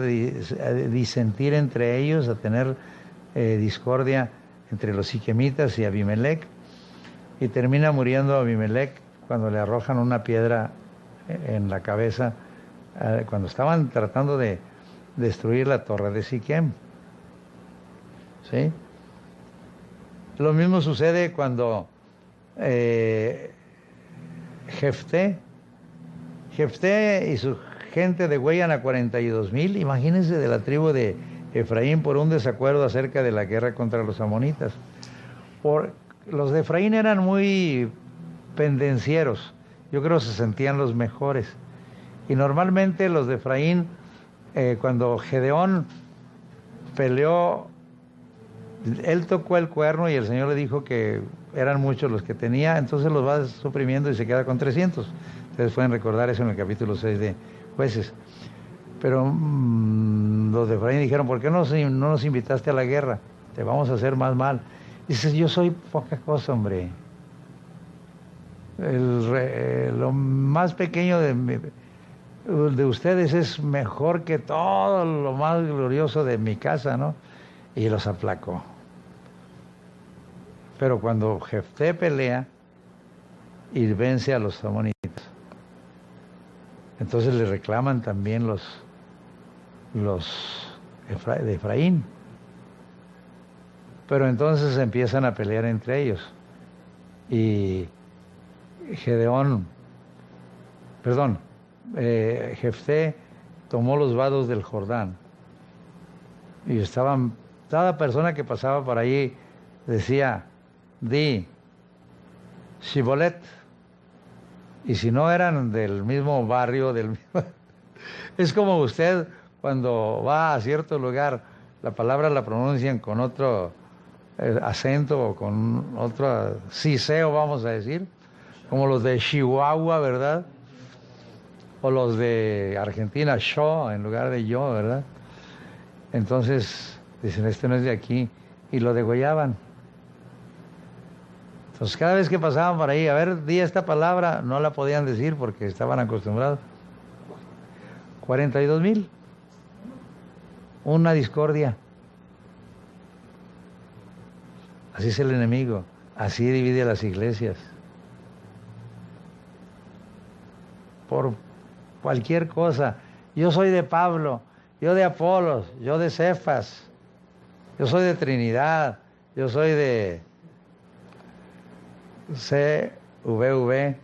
disentir entre ellos, a tener discordia entre los siquemitas y Abimelech, y termina muriendo Abimelech cuando le arrojan una piedra en la cabeza, cuando estaban tratando de destruir la torre de Siquem. ¿Sí? Lo mismo sucede cuando Jefté y su gente degüellan a 42,000, imagínense, de la tribu de Efraín por un desacuerdo acerca de la guerra contra los amonitas. Los de Efraín eran muy pendencieros, yo creo que se sentían los mejores. Y normalmente los de Efraín, cuando Gedeón peleó, él tocó el cuerno y el Señor le dijo que eran muchos los que tenía, entonces los va suprimiendo y se queda con 300. Ustedes pueden recordar eso en el capítulo 6 de Jueces. Pero los de Efraín dijeron, ¿por qué no nos invitaste a la guerra? Te vamos a hacer más mal. Dices, yo soy poca cosa, hombre. Lo más pequeño de ustedes es mejor que todo lo más glorioso de mi casa, ¿no? Y los aplacó. Pero cuando Jefté pelea y vence a los amonitas, entonces le reclaman también los de Efraín. Pero entonces empiezan a pelear entre ellos. Y Jefté tomó los vados del Jordán. Y estaban, cada persona que pasaba por ahí decía, di, Shibolet. Y si no eran del mismo barrio, es como usted cuando va a cierto lugar, la palabra la pronuncian con otro acento o con otro siseo, vamos a decir, como los de Chihuahua, ¿verdad? O los de Argentina, yo, en lugar de yo, ¿verdad? Entonces, dicen, este no es de aquí, y lo degollaban. Entonces, cada vez que pasaban por ahí, a ver, di esta palabra, no la podían decir porque estaban acostumbrados. 42,000. Una discordia. Así es el enemigo, así divide las iglesias. Por cualquier cosa. Yo soy de Pablo, yo de Apolos, yo de Cefas, yo soy de Trinidad, yo soy de CVV.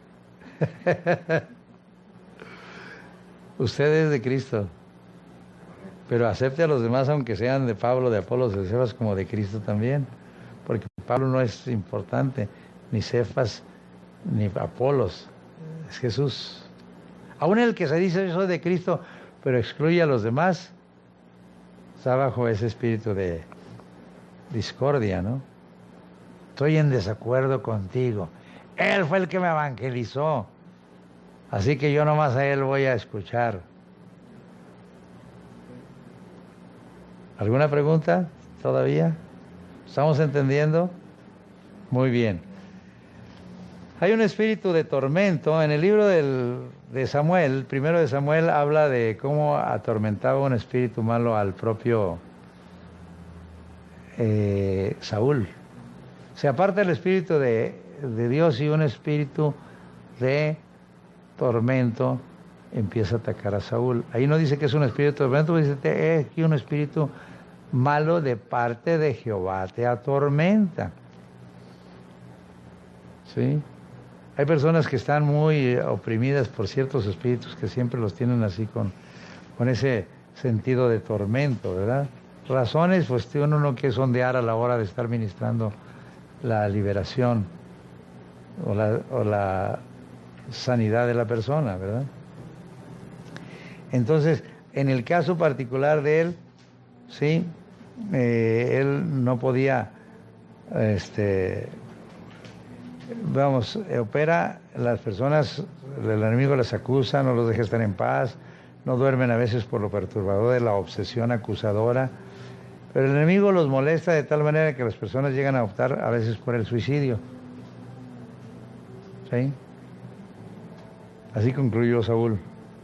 Usted es de Cristo, pero acepte a los demás aunque sean de Pablo, de Apolos, de Cefas, como de Cristo también, porque Pablo no es importante, ni Cefas, ni Apolos, es Jesús. Aún el que se dice yo soy de Cristo, pero excluye a los demás, está bajo ese espíritu de discordia, ¿no? Estoy en desacuerdo contigo. Él fue el que me evangelizó, así que yo nomás a él voy a escuchar. ¿Alguna pregunta todavía? ¿Estamos entendiendo? Muy bien. Hay un espíritu de tormento. En el libro de Samuel, primero de Samuel, habla de cómo atormentaba un espíritu malo al propio Saúl. Se aparta el espíritu de Dios y un espíritu de tormento empieza a atacar a Saúl. Ahí no dice que es un espíritu de tormento, dice es que un espíritu malo de parte de Jehová te atormenta. ¿Sí? Hay personas que están muy oprimidas por ciertos espíritus que siempre los tienen así con ese sentido de tormento, ¿verdad? Razones, pues uno no quiere sondear a la hora de estar ministrando la liberación o la sanidad de la persona, ¿verdad? Entonces, en el caso particular de él, sí, él no podía, opera, las personas, el enemigo las acusa, no los deja estar en paz, no duermen a veces por lo perturbador de la obsesión acusadora, pero el enemigo los molesta de tal manera que las personas llegan a optar a veces por el suicidio. ¿Sí? Así concluyó Saúl,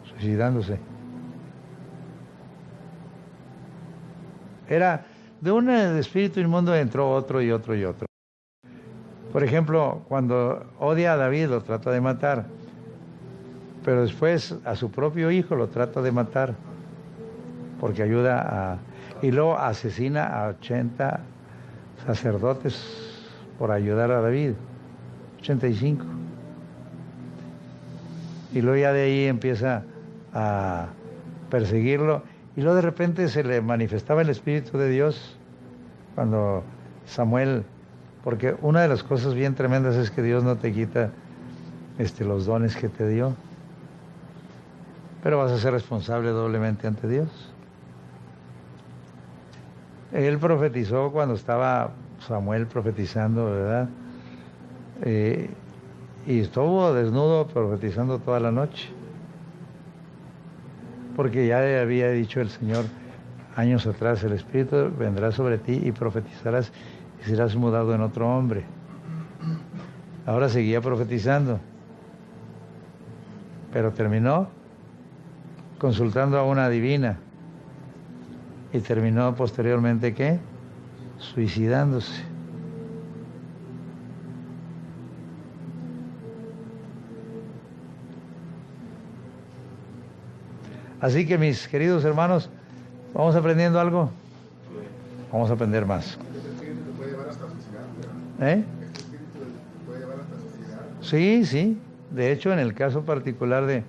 suicidándose. Era de un espíritu inmundo entró otro y otro y otro. Por ejemplo, cuando odia a David lo trata de matar, pero después a su propio hijo lo trata de matar, porque ayuda a... Y luego asesina a 80 sacerdotes por ayudar a David, 85. Y luego ya de ahí empieza a perseguirlo, y luego de repente se le manifestaba el Espíritu de Dios cuando Samuel... Porque una de las cosas bien tremendas es que Dios no te quita los dones que te dio, pero vas a ser responsable doblemente ante Dios. Él profetizó cuando estaba Samuel profetizando, ¿verdad? Y estuvo desnudo profetizando toda la noche, porque ya le había dicho el Señor años atrás, el Espíritu vendrá sobre ti y profetizarás y serás mudado en otro hombre. Ahora seguía profetizando, pero terminó consultando a una divina y terminó posteriormente, ¿qué? Suicidándose. Así que mis queridos hermanos, ¿vamos aprendiendo algo? Vamos a aprender más. ¿Eh? Sí, sí. De hecho, en el caso particular de...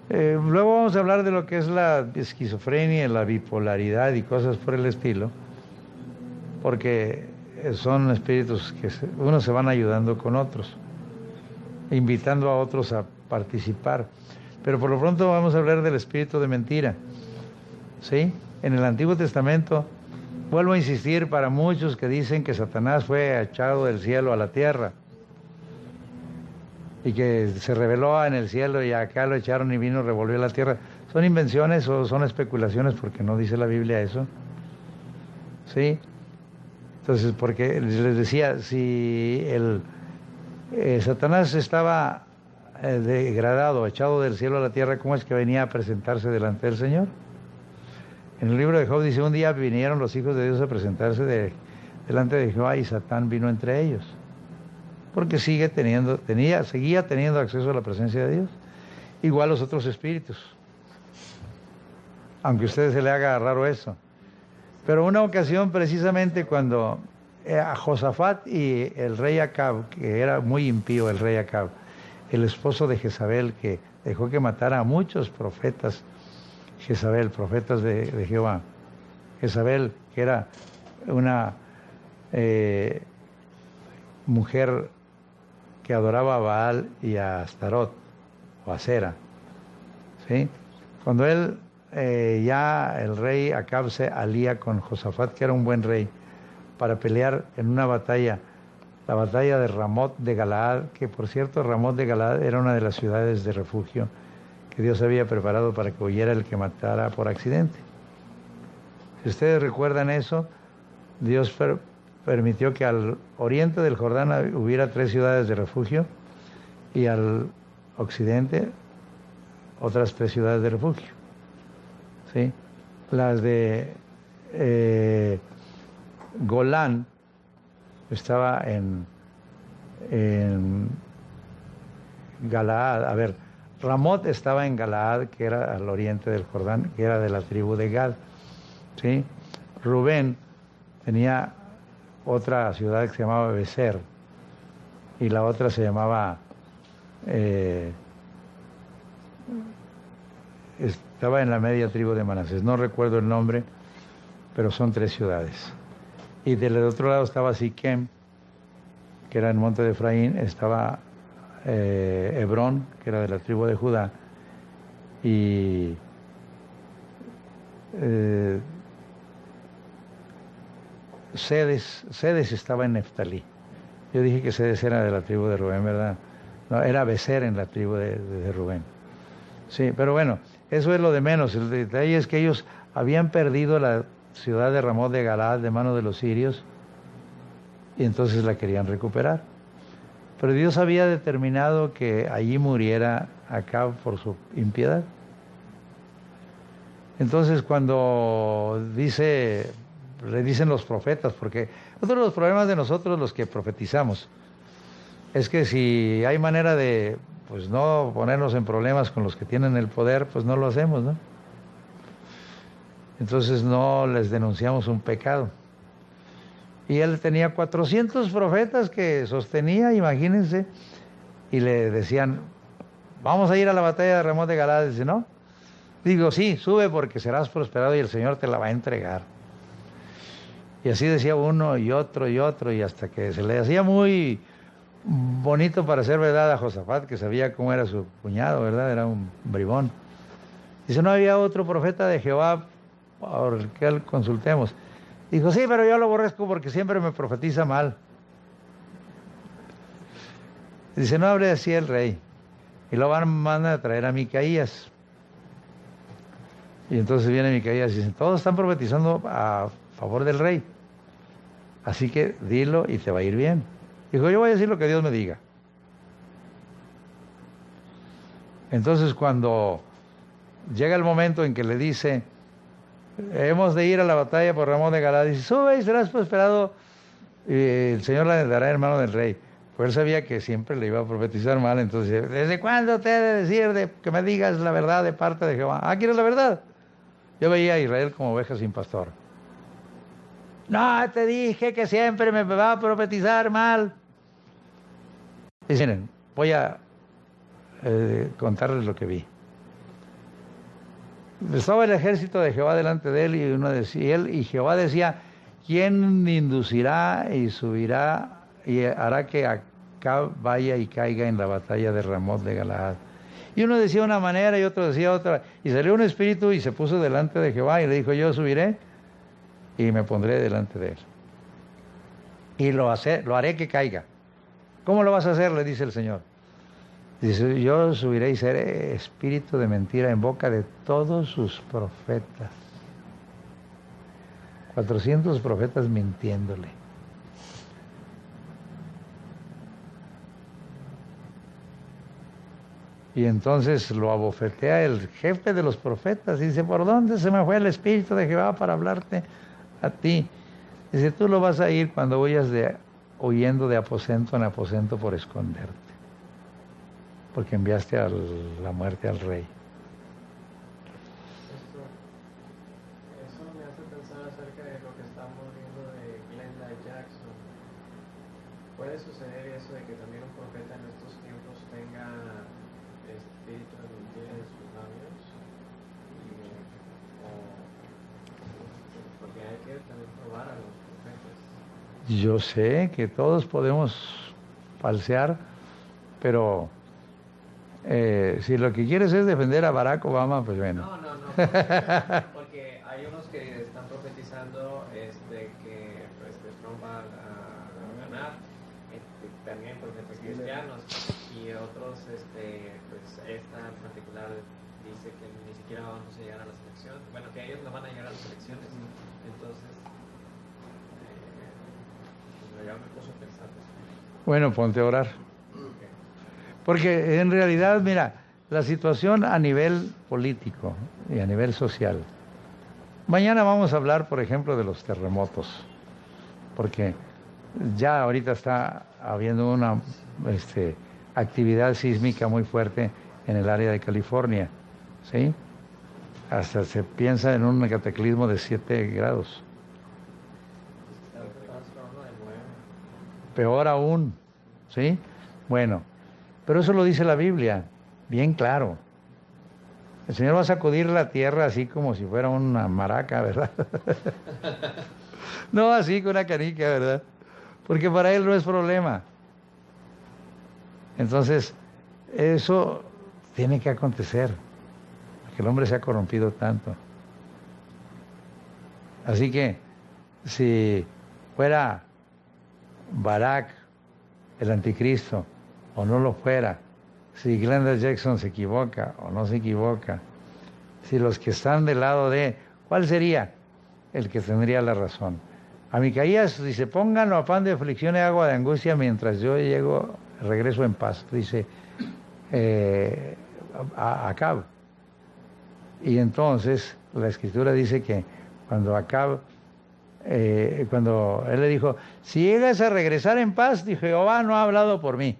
luego vamos a hablar de lo que es la esquizofrenia, la bipolaridad y cosas por el estilo, porque son espíritus que unos se van ayudando con otros, invitando a otros a participar. Pero por lo pronto vamos a hablar del espíritu de mentira. ¿Sí? En el Antiguo Testamento, vuelvo a insistir, para muchos que dicen que Satanás fue echado del cielo a la tierra y que se reveló en el cielo y acá lo echaron y vino, revolvió la tierra, ¿son invenciones o son especulaciones? Porque no dice la Biblia eso. ¿Sí? Entonces, porque les decía, si Satanás estaba degradado, echado del cielo a la tierra, ¿cómo es que venía a presentarse delante del Señor? En el libro de Job dice, un día vinieron los hijos de Dios a presentarse delante de Jehová y Satán vino entre ellos, porque seguía teniendo acceso a la presencia de Dios, igual los otros espíritus, aunque a ustedes se le haga raro eso. Pero una ocasión precisamente cuando a Josafat y el rey Acab, que era muy impío el rey Acab, el esposo de Jezabel, que dejó que matara a muchos profetas, Jezabel, profetas de Jehová. Jezabel, que era una mujer que adoraba a Baal y a Astarot, o a Asera. ¿Sí? Cuando el rey Acab se alía con Josafat, que era un buen rey, para pelear en una batalla, la batalla de Ramot de Galaad, que por cierto Ramot de Galaad era una de las ciudades de refugio que Dios había preparado para que huyera el que matara por accidente. Si ustedes recuerdan eso, Dios permitió que al oriente del Jordán hubiera 3 ciudades de refugio y al occidente otras 3 ciudades de refugio. ¿Sí? Las de Golán estaba en Galaad. A ver, Ramot estaba en Galaad, que era al oriente del Jordán, que era de la tribu de Gad. ¿Sí? Rubén tenía otra ciudad que se llamaba Becer, y la otra se llamaba estaba en la media tribu de Manasés, no recuerdo el nombre, pero son 3 ciudades. Y del otro lado estaba Siquem, que era en monte de Efraín, estaba Hebrón, que era de la tribu de Judá, y Sedes estaba en Neftalí. Yo dije que Sedes era de la tribu de Rubén, ¿verdad? No, era Becer en la tribu de Rubén. Sí, pero bueno, eso es lo de menos. El detalle es que ellos habían perdido la ciudad de Ramot de Galaad de manos de los sirios y entonces la querían recuperar. Pero Dios había determinado que allí muriera Acab por su impiedad. Entonces cuando le dicen los profetas, porque otro de los problemas de nosotros los que profetizamos es que si hay manera de pues no ponernos en problemas con los que tienen el poder, pues no lo hacemos, ¿no? Entonces no les denunciamos un pecado. Y él tenía 400 profetas que sostenía, imagínense, y le decían, vamos a ir a la batalla de Ramot de Galaad. Dice, ¿no? Digo, sí, sube porque serás prosperado y el Señor te la va a entregar. Y así decía uno y otro, y hasta que se le hacía muy bonito para ser verdad a Josafat, que sabía cómo era su cuñado, ¿verdad? Era un bribón. Dice, no había otro profeta de Jehová por el que consultemos. Dijo, sí, pero yo lo aborrezco porque siempre me profetiza mal. Dice, no hable así el rey. Y lo mandan a traer a Micaías. Y entonces viene Micaías y dice, todos están profetizando a favor del rey. Así que dilo y te va a ir bien. Dijo, yo voy a decir lo que Dios me diga. Entonces cuando llega el momento en que le dice, hemos de ir a la batalla por Ramón de Galaad, dice, sube y serás prosperado, y el Señor la dará en mano del rey. Pues él sabía que siempre le iba a profetizar mal, entonces, ¿desde cuándo te he de decir que me digas la verdad de parte de Jehová? Ah, ¿quieres la verdad? Yo veía a Israel como oveja sin pastor. No, te dije que siempre me va a profetizar mal. Dicen, voy a contarles lo que vi. Estaba el ejército de Jehová delante de él, y Jehová decía, ¿quién inducirá y subirá y hará que Acab vaya y caiga en la batalla de Ramot de Galaad? Y uno decía una manera y otro decía otra. Y salió un espíritu y se puso delante de Jehová y le dijo, yo subiré y me pondré delante de él. Y lo haré que caiga. ¿Cómo lo vas a hacer?, le dice el Señor. Dice, yo subiré y seré espíritu de mentira en boca de todos sus profetas. 400 profetas mintiéndole. Y entonces lo abofetea el jefe de los profetas y dice, ¿por dónde se me fue el espíritu de Jehová para hablarte a ti? Dice, tú lo vas a ir cuando vayas huyendo de aposento en aposento por esconderte, porque enviaste a la muerte al rey. Eso me hace pensar acerca de lo que estamos viendo de Glenda Jackson. ¿Puede suceder eso de que también un profeta en estos tiempos tenga espíritu de mentira en sus labios? Porque hay que también probar a los profetas. Yo sé que todos podemos falsear, pero si lo que quieres es defender a Barack Obama, pues bueno. No, porque hay unos que están profetizando que Trump va a ganar, también profetas cristianos, y otros, pues esta en particular dice que ni siquiera vamos a llegar a las elecciones, bueno, que ellos no van a llegar a las elecciones, entonces ya me puso a pensar. Bueno, ponte a orar. Porque en realidad, mira, la situación a nivel político y a nivel social. Mañana vamos a hablar, por ejemplo, de los terremotos, porque ya ahorita está habiendo una actividad sísmica muy fuerte en el área de California, ¿sí? Hasta se piensa en un cataclismo de 7 grados. Peor aún, ¿sí? Bueno, pero eso lo dice la Biblia, bien claro. El Señor va a sacudir la tierra así como si fuera una maraca, ¿verdad? No así con una canica, ¿verdad? Porque para Él no es problema. Entonces, eso tiene que acontecer, porque el hombre se ha corrompido tanto. Así que, si fuera Barak el anticristo, o no lo fuera, si Glenda Jackson se equivoca o no se equivoca, si los que están del lado de, ¿cuál sería el que tendría la razón? A Micaías dice, pónganlo a pan de aflicción y agua de angustia mientras yo regreso en paz, dice a Acab. Y entonces la Escritura dice que cuando Acab, cuando él le dijo, si llegas a regresar en paz, dijo, Jehová no ha hablado por mí.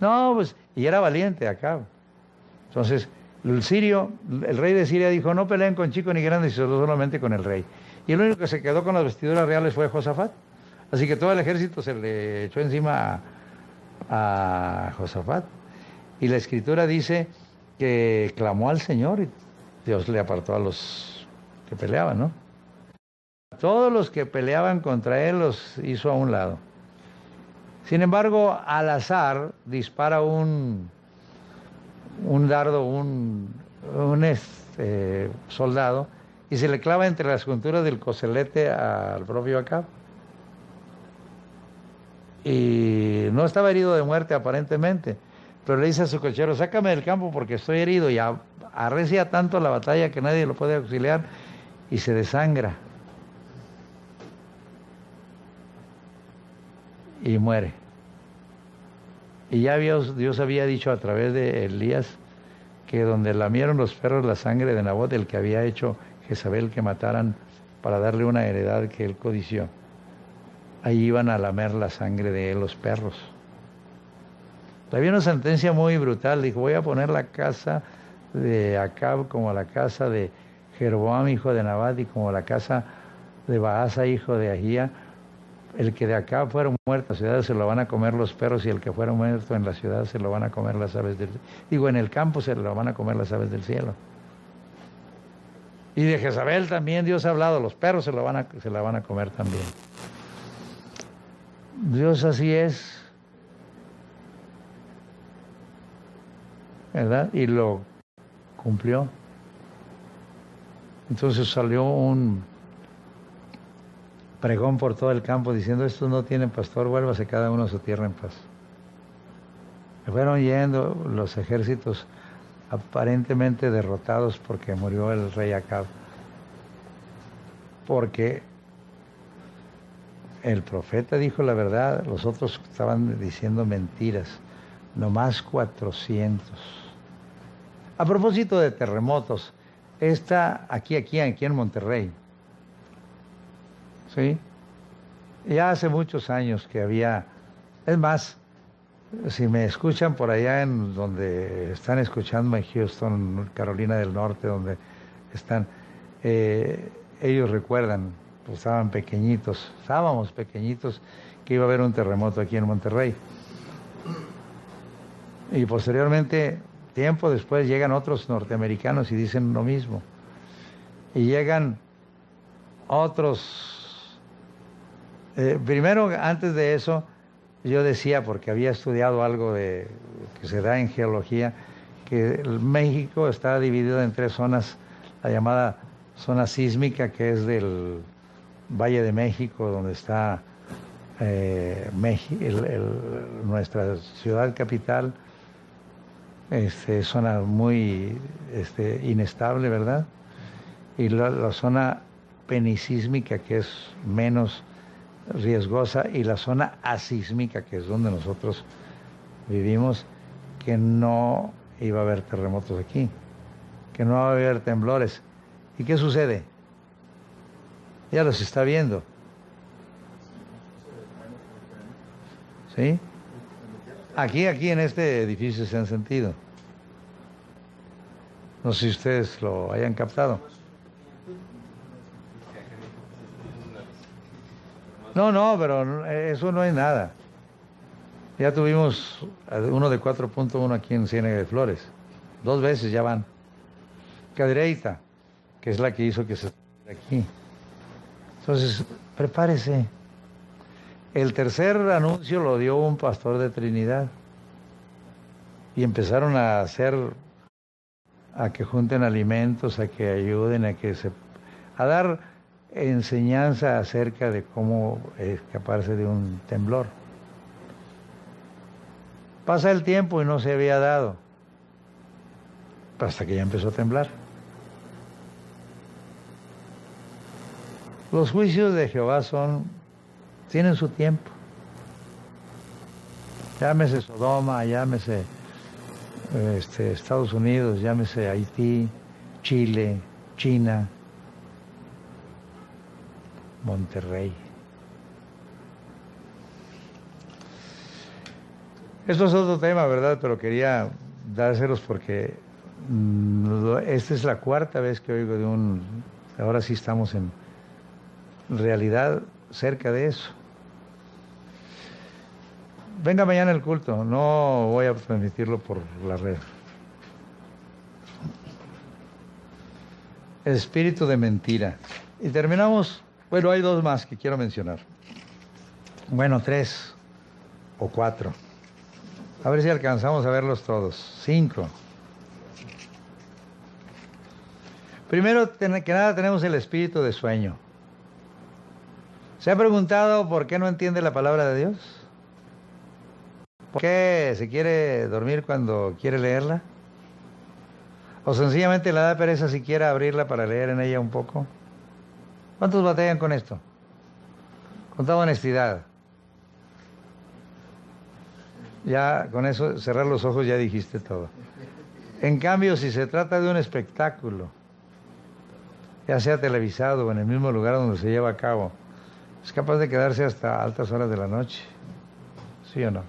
No, pues, y era valiente Acab. Entonces, el rey de Siria dijo, no peleen con chicos ni grandes, sino solamente con el rey. Y el único que se quedó con las vestiduras reales fue Josafat. Así que todo el ejército se le echó encima a Josafat. Y la Escritura dice que clamó al Señor y Dios le apartó a los que peleaban, ¿no? Todos los que peleaban contra él los hizo a un lado. Sin embargo, al azar dispara un dardo, un soldado, y se le clava entre las junturas del coselete al propio Acab. Y no estaba herido de muerte aparentemente, pero le dice a su cochero, sácame del campo porque estoy herido, y arrecia tanto la batalla que nadie lo puede auxiliar, y se desangra. Y muere. Y ya Dios había dicho a través de Elías que donde lamieron los perros la sangre de Nabot, el que había hecho Jezabel que mataran para darle una heredad que él codició, ahí iban a lamer la sangre de él los perros. Había una sentencia muy brutal, dijo, voy a poner la casa de Acab como la casa de Jeroboam, hijo de Nabat, y como la casa de Baasa, hijo de Ahía. El que de acá fuera muerto en la ciudad se lo van a comer los perros, y el que fuera muerto en la ciudad se lo van a comer las aves del cielo. Digo, en el campo se lo van a comer las aves del cielo. Y de Jezabel también Dios ha hablado, los perros se la van a comer también. Dios así es, ¿verdad? Y lo cumplió. Entonces salió un pregón por todo el campo diciendo, estos no tienen pastor, vuélvase cada uno a su tierra en paz. Se fueron yendo los ejércitos aparentemente derrotados porque murió el rey Acab, porque el profeta dijo la verdad, los otros estaban diciendo mentiras, nomás 400. A propósito de terremotos, está aquí en Monterrey. ¿Sí? Ya hace muchos años que había, es más, si me escuchan por allá en donde están escuchando en Houston, Carolina del Norte, donde están, ellos recuerdan, pues estábamos pequeñitos, que iba a haber un terremoto aquí en Monterrey. Y posteriormente, tiempo después, llegan otros norteamericanos y dicen lo mismo. Y llegan otros. Primero, antes de eso, yo decía, porque había estudiado algo que se da en geología, que México está dividido en 3 zonas, la llamada zona sísmica, que es del Valle de México, donde está nuestra ciudad capital, zona muy inestable, ¿verdad? Y la zona penisísmica, que es menos riesgosa, y la zona asísmica, que es donde nosotros vivimos que no iba a haber terremotos aquí, que no va a haber temblores. ¿Y qué sucede? Ya los está viendo. ¿Sí? Aquí en este edificio se han sentido. No sé si ustedes lo hayan captado. No, pero eso no es nada. Ya tuvimos uno de 4.1 aquí en Ciénega de Flores. 2 veces ya van. Cadereyta, que es la que hizo que se aquí. Entonces, prepárese. El tercer anuncio lo dio un pastor de Trinidad. Y empezaron a que junten alimentos, a que ayuden, a dar enseñanza acerca de cómo escaparse de un temblor. Pasa el tiempo y no se había dado, hasta que ya empezó a temblar. Los juicios de Jehová tienen su tiempo. Llámese Sodoma, llámese Estados Unidos, llámese Haití, Chile, China, Monterrey. Esto es otro tema, ¿verdad? Pero quería dárselos porque esta es la 4ª vez que oigo ahora sí estamos en realidad cerca de eso. Venga mañana el culto, no voy a transmitirlo por la red. Espíritu de mentira. Y terminamos, bueno, hay 2 más que quiero mencionar. Bueno, 3 o 4. A ver si alcanzamos a verlos todos. 5. Primero que nada tenemos el espíritu de sueño. ¿Se ha preguntado por qué no entiende la palabra de Dios? ¿Por qué se quiere dormir cuando quiere leerla? ¿O sencillamente le da pereza si quiere abrirla para leer en ella un poco? ¿Cuántos batallan con esto? Con toda honestidad. Ya con eso, cerrar los ojos, ya dijiste todo. En cambio, si se trata de un espectáculo, ya sea televisado o en el mismo lugar donde se lleva a cabo, es capaz de quedarse hasta altas horas de la noche. ¿Sí o no?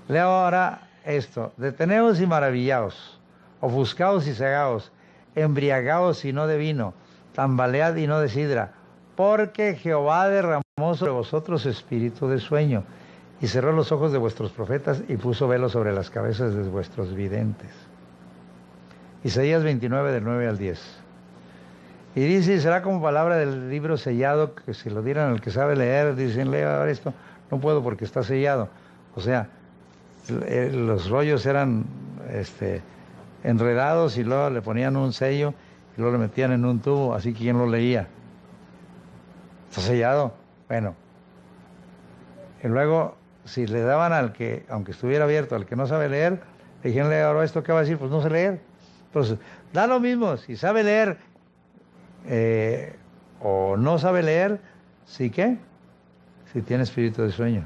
Leo ahora esto: deteneos y maravillaos, ofuscaos y cegaos, embriagaos y no de vino, tambalead y no de sidra, porque Jehová derramó sobre vosotros espíritu de sueño, y cerró los ojos de vuestros profetas, y puso velo sobre las cabezas de vuestros videntes. Isaías 29, del 9 al 10. Y dice, y será como palabra del libro sellado, que si lo dieran al que sabe leer, dicen, lea ahora esto, no puedo porque está sellado. O sea, los rollos eran enredados y luego le ponían un sello y luego le metían en un tubo, así que ¿quién lo leía? ¿Está sellado? Bueno. Y luego, si le daban al que, aunque estuviera abierto, al que no sabe leer, le dijeron, lea ahora esto, ¿qué va a decir? Pues no sé leer. Entonces, da lo mismo, si sabe leer o no sabe leer, ¿sí qué? Si tiene espíritu de sueño.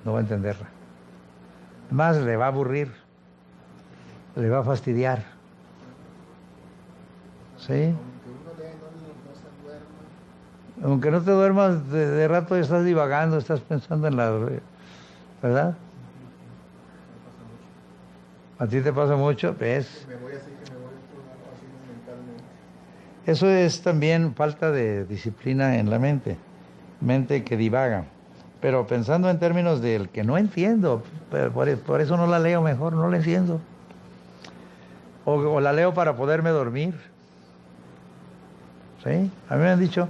No va a entenderla. Más le va a aburrir, le va a fastidiar. ¿Sí? Aunque no te duermas, de rato estás divagando, estás pensando en la... ¿Verdad? ¿A ti te pasa mucho? ¿Ves? Eso es también falta de disciplina en la mente que divaga. Pero pensando en términos del que no entiendo, por eso no la leo mejor, no la entiendo. O la leo para poderme dormir. ¿Sí? A mí me han dicho,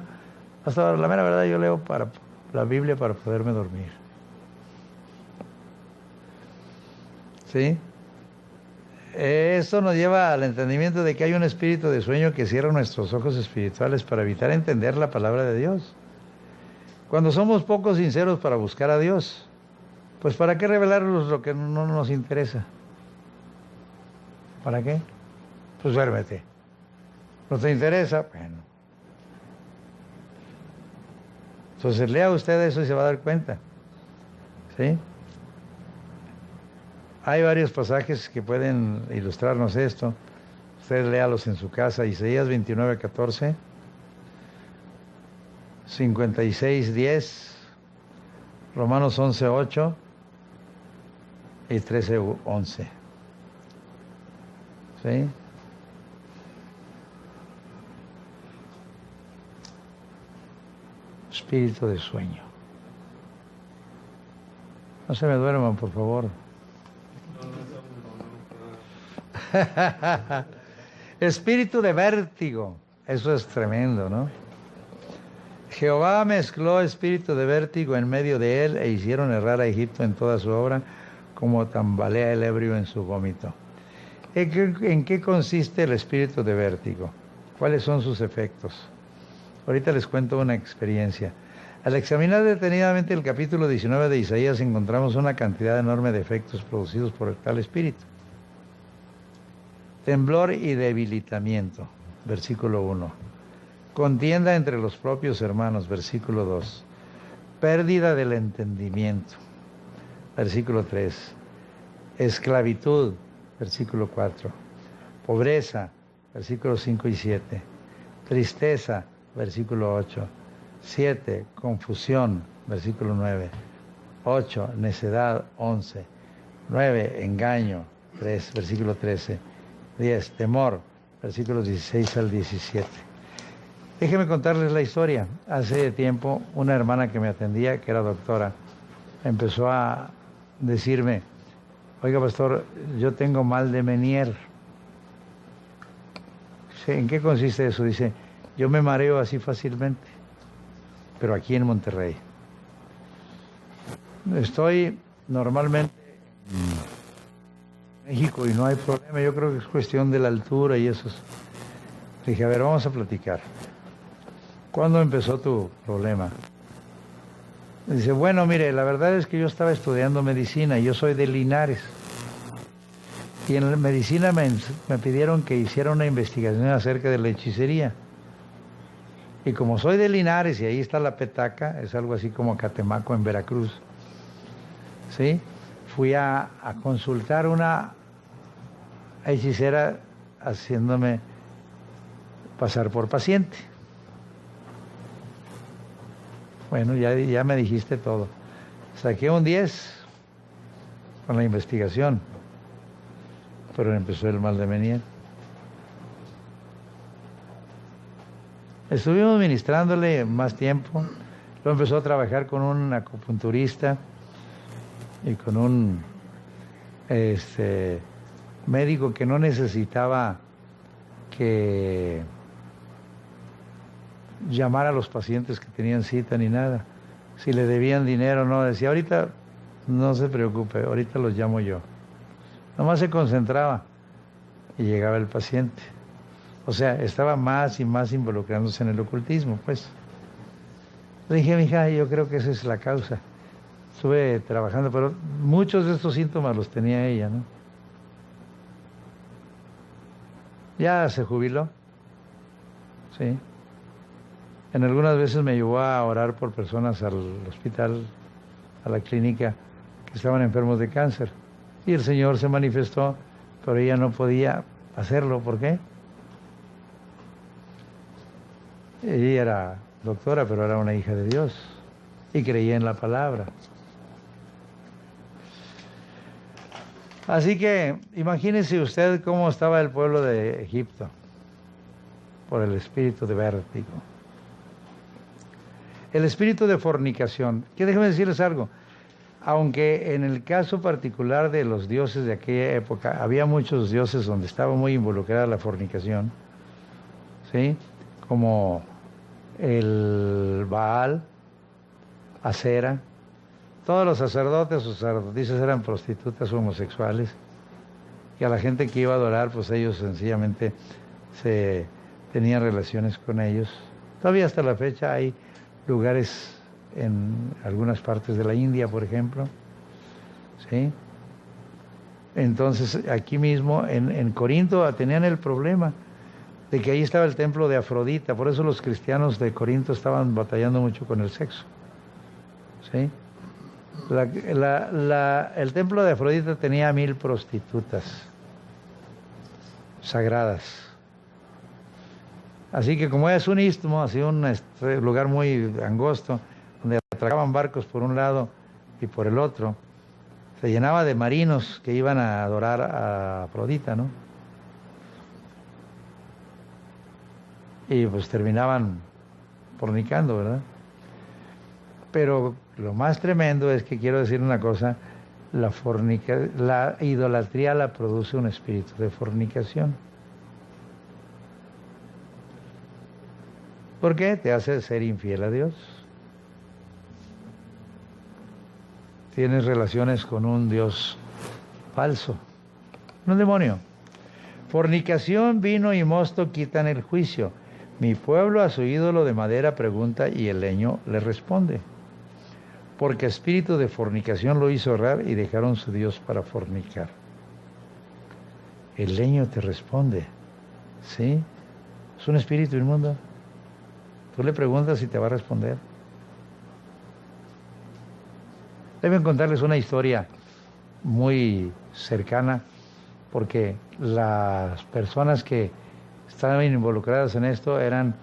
hasta la mera verdad, yo leo la Biblia para poderme dormir. ¿Sí? Esto nos lleva al entendimiento de que hay un espíritu de sueño que cierra nuestros ojos espirituales para evitar entender la palabra de Dios. Cuando somos poco sinceros para buscar a Dios, pues ¿para qué revelarnos lo que no nos interesa? ¿Para qué? Pues duérmete. ¿No te interesa? Bueno. Entonces lea usted eso y se va a dar cuenta. ¿Sí? Hay varios pasajes que pueden ilustrarnos esto. Usted léalos en su casa. Isaías 29:14, 56:10, Romanos 11:8 y 13:11. ¿Sí? Espíritu de sueño. No se me duerman, por favor. Espíritu de vértigo. Eso es tremendo, ¿no? Jehová mezcló espíritu de vértigo en medio de él e hicieron errar a Egipto en toda su obra, como tambalea el ebrio en su vómito. ¿En qué consiste el espíritu de vértigo? ¿Cuáles son sus efectos? Ahorita les cuento una experiencia. Al examinar detenidamente el capítulo 19 de Isaías encontramos una cantidad enorme de efectos producidos por el tal espíritu. Temblor y debilitamiento, versículo 1. Contienda entre los propios hermanos, versículo 2. Pérdida del entendimiento, versículo 3. Esclavitud, versículo 4. Pobreza, versículos 5 y 7. Tristeza, versículo 8. 7. Confusión, versículo 9. 8. Necedad, 11. 9. Engaño, 3, versículo 13. 10. Temor, versículos 16 al 17. Déjenme contarles la historia. Hace tiempo, una hermana que me atendía, que era doctora, empezó a decirme: oiga, pastor, yo tengo mal de Menier. ¿En qué consiste eso? Dice: yo me mareo así fácilmente, pero aquí en Monterrey. Estoy normalmente en México y no hay problema. Yo creo que es cuestión de la altura y eso. Le dije: a ver, vamos a platicar. ¿Cuándo empezó tu problema? Dice: bueno, mire, la verdad es que yo estaba estudiando medicina, yo soy de Linares. Y en la medicina me pidieron que hiciera una investigación acerca de la hechicería. Y como soy de Linares y ahí está la petaca, es algo así como Catemaco en Veracruz, ¿sí? Fui a consultar una hechicera haciéndome pasar por paciente. Bueno, ya me dijiste todo. Saqué un 10 con la investigación, pero empezó el mal de Menier. Estuvimos ministrándole más tiempo. Luego empezó a trabajar con un acupunturista y con un médico que no necesitaba que llamar a los pacientes que tenían cita ni nada. Si le debían dinero, no, decía: ahorita no se preocupe, ahorita los llamo yo. Nomás se concentraba y llegaba el paciente. O sea, estaba más y más involucrándose en el ocultismo, pues. Le dije: mija, yo creo que esa es la causa. Estuve trabajando, pero muchos de estos síntomas los tenía ella, ¿no? Ya se jubiló, sí. En algunas veces me llevó a orar por personas al hospital, a la clínica, que estaban enfermos de cáncer. Y el Señor se manifestó, pero ella no podía hacerlo. ¿Por qué? Ella era doctora, pero era una hija de Dios y creía en la palabra. Así que imagínese usted cómo estaba el pueblo de Egipto por el espíritu de vértigo. El espíritu de fornicación, que déjenme decirles algo, aunque en el caso particular de los dioses de aquella época, había muchos dioses donde estaba muy involucrada la fornicación, ¿sí? Como el Baal, Acera. Todos los sacerdotes o sacerdotisas eran prostitutas homosexuales, y a la gente que iba a adorar, pues ellos sencillamente se tenían relaciones con ellos. Todavía hasta la fecha hay lugares en algunas partes de la India, por ejemplo, ¿sí? Entonces, aquí mismo, en Corinto, tenían el problema de que ahí estaba el templo de Afrodita. Por eso los cristianos de Corinto estaban batallando mucho con el sexo. ¿sí? El templo de Afrodita tenía 1000 prostitutas sagradas. Así que como es un istmo, así un lugar muy angosto, donde atracaban barcos por un lado y por el otro, se llenaba de marinos que iban a adorar a Afrodita, ¿no? Y pues terminaban fornicando, ¿verdad? Pero lo más tremendo es que quiero decir una cosa, la idolatría la produce un espíritu de fornicación. ¿Por qué? Te hace ser infiel a Dios. Tienes relaciones con un Dios falso, un demonio. Fornicación, vino y mosto quitan el juicio. Mi pueblo a su ídolo de madera pregunta y el leño le responde. Porque espíritu de fornicación lo hizo errar y dejaron su Dios para fornicar. El leño te responde, ¿sí? Es un espíritu inmundo. Tú le preguntas y te va a responder. Deben contarles una historia muy cercana, porque las personas que estaban involucradas en esto eran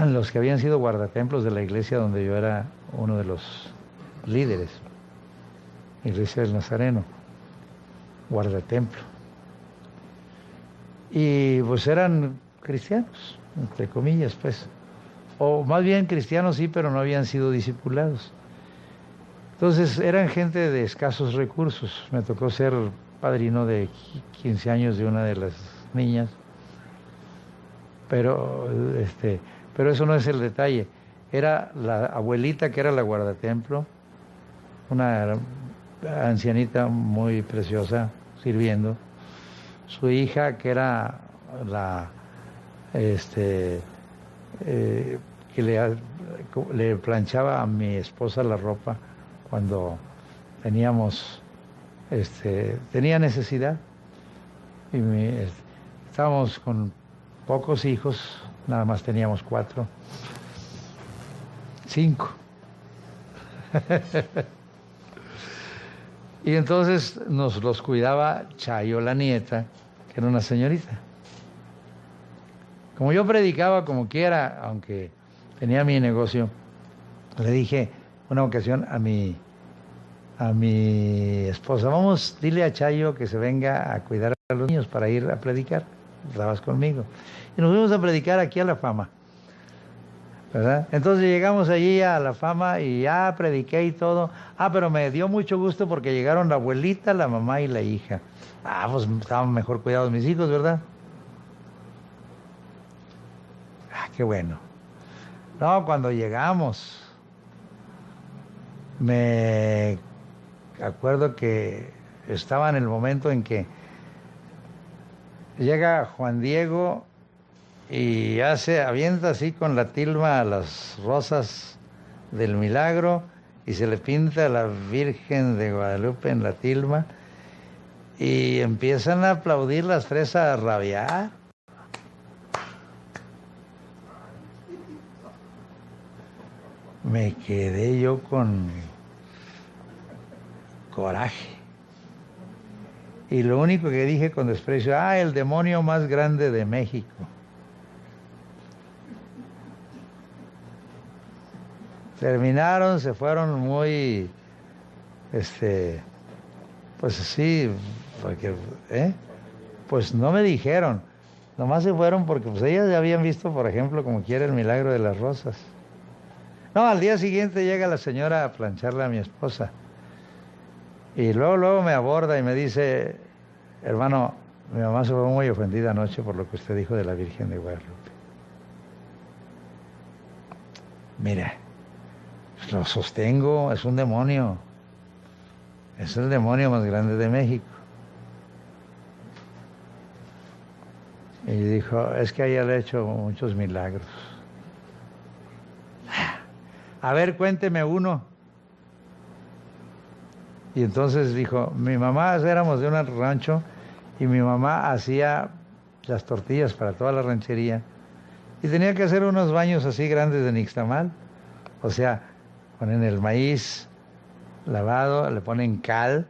los que habían sido guardatemplos de la iglesia donde yo era uno de los líderes, Iglesia del Nazareno, guardatemplo. Y pues eran cristianos, entre comillas, pues. O más bien cristianos sí, pero no habían sido discipulados. Entonces eran gente de escasos recursos. Me tocó ser padrino de 15 años de una de las niñas. Pero eso no es el detalle. Era la abuelita que era la guardatemplo, una ancianita muy preciosa, sirviendo. Su hija, que era que le planchaba a mi esposa la ropa cuando tenía necesidad. Y estábamos con pocos hijos, nada más teníamos 4, 5. Y entonces nos los cuidaba Chayo, la nieta, que era una señorita. Como yo predicaba como quiera, aunque tenía mi negocio, le dije una ocasión a mi esposa, vamos, dile a Chayo que se venga a cuidar a los niños para ir a predicar. Estabas conmigo. Y nos fuimos a predicar aquí a La Fama, ¿verdad? Entonces llegamos allí a La Fama y ya prediqué y todo. Pero me dio mucho gusto porque llegaron la abuelita, la mamá y la hija. Pues estaban mejor cuidados mis hijos, ¿verdad? Qué bueno. No, cuando llegamos, me acuerdo que estaba en el momento en que llega Juan Diego y avienta así con la tilma a las rosas del milagro y se le pinta a la Virgen de Guadalupe en la tilma y empiezan a aplaudir las tres, a rabiar. Me quedé yo con coraje. Y lo único que dije con desprecio, el demonio más grande de México. Terminaron, se fueron muy, pues así, porque, pues no me dijeron, nomás se fueron porque pues ellas ya habían visto, por ejemplo, como quiera el milagro de las rosas. No, al día siguiente llega la señora a plancharle a mi esposa. Y luego me aborda y me dice, hermano, mi mamá se fue muy ofendida anoche por lo que usted dijo de la Virgen de Guadalupe. Mira, lo sostengo, es un demonio. Es el demonio más grande de México. Y dijo, es que ella le ha hecho muchos milagros. A ver, cuénteme uno. Y entonces dijo, mi mamá, éramos de un rancho, y mi mamá hacía las tortillas para toda la ranchería, y tenía que hacer unos baños así grandes de nixtamal, o sea, ponen el maíz, lavado, le ponen cal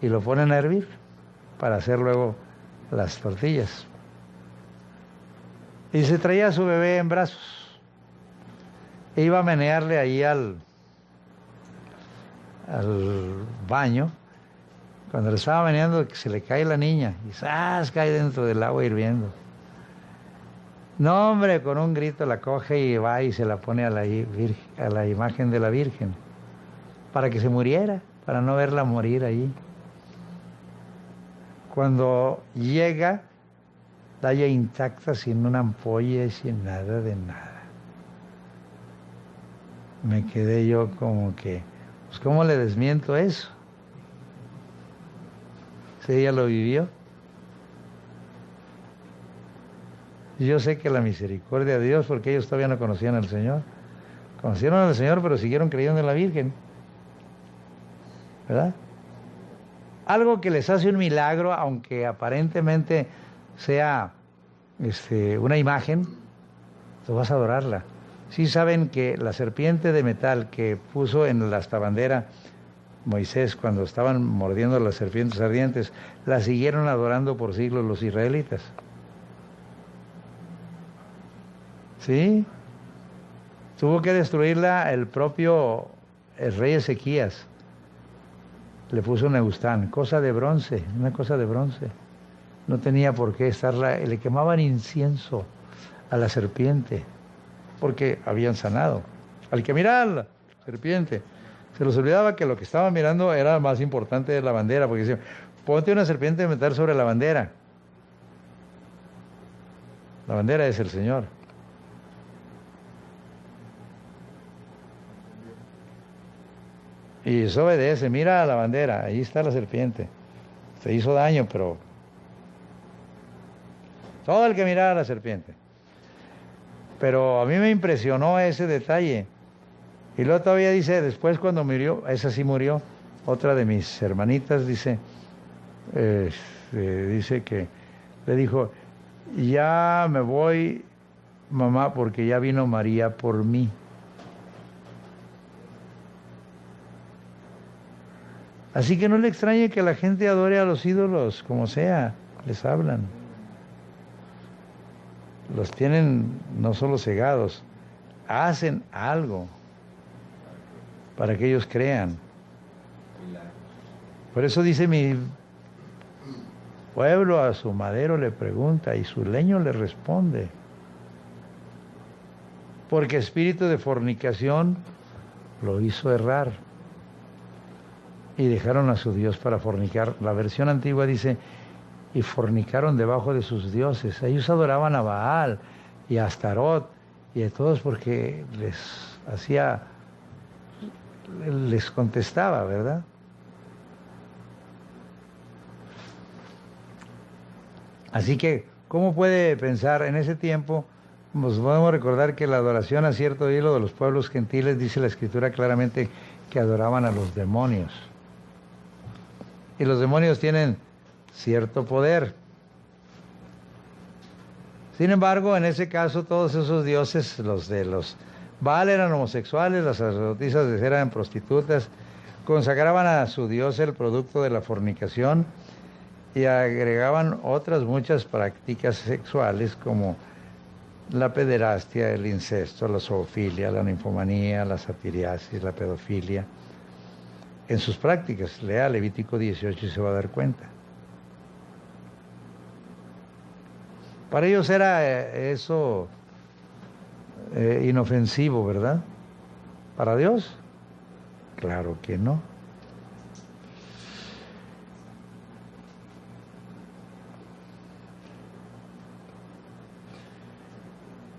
y lo ponen a hervir para hacer luego las tortillas. Y se traía a su bebé en brazos e iba a menearle ahí al baño. Cuando le estaba meneando, se le cae la niña y ¡zas! Cae dentro del agua hirviendo. No, hombre, con un grito la coge y va y se la pone a la imagen de la Virgen para que se muriera, para no verla morir ahí. Cuando llega, la halla intacta, sin una ampolla y sin nada de nada. Me quedé yo como que, pues ¿cómo le desmiento eso? Si ella lo vivió. Yo sé que la misericordia de Dios, porque ellos todavía no conocían al Señor. Conocieron al Señor, pero siguieron creyendo en la Virgen. ¿Verdad? Algo que les hace un milagro, aunque aparentemente sea una imagen, tú vas a adorarla. Sí saben que la serpiente de metal que puso en la bandera Moisés cuando estaban mordiendo las serpientes ardientes, la siguieron adorando por siglos los israelitas. ¿Sí? Tuvo que destruirla el rey Ezequías. Le puso un eustán, cosa de bronce, una cosa de bronce. No tenía por qué estarla, le quemaban incienso a la serpiente, porque habían sanado. Al que miraba la serpiente, se les olvidaba que lo que estaban mirando era más importante de la bandera, porque decían, ponte una serpiente de metal sobre la bandera. La bandera es el Señor. Y eso obedece, mira a la bandera, ahí está la serpiente. Se hizo daño, pero todo el que mirara a la serpiente. Pero a mí me impresionó ese detalle. Y luego todavía dice, después cuando murió, esa sí murió, otra de mis hermanitas dice que le dijo, ya me voy, mamá, porque ya vino María por mí. Así que no le extrañe que la gente adore a los ídolos, como sea, les hablan. Los tienen no solo cegados, hacen algo para que ellos crean. Por eso dice mi pueblo a su madero le pregunta y su leño le responde. Porque espíritu de fornicación lo hizo errar. Y dejaron a su Dios para fornicar. La versión antigua dice, y fornicaron debajo de sus dioses. Ellos adoraban a Baal y a Astarot y a todos porque les contestaba, ¿verdad? Así que, ¿cómo puede pensar en ese tiempo? Nos podemos recordar que la adoración a cierto ídolo de los pueblos gentiles, dice la Escritura claramente, que adoraban a los demonios. Y los demonios tienen cierto poder. Sin embargo, en ese caso, todos esos dioses, los de los Baal eran homosexuales, las sacerdotisas eran prostitutas, consagraban a su dios el producto de la fornicación y agregaban otras muchas prácticas sexuales como la pederastia, el incesto, la zoofilia, la ninfomanía, la satiriasis, la pedofilia. En sus prácticas, lea Levítico 18 y se va a dar cuenta. Para ellos era eso inofensivo, ¿verdad? ¿Para Dios? Claro que no.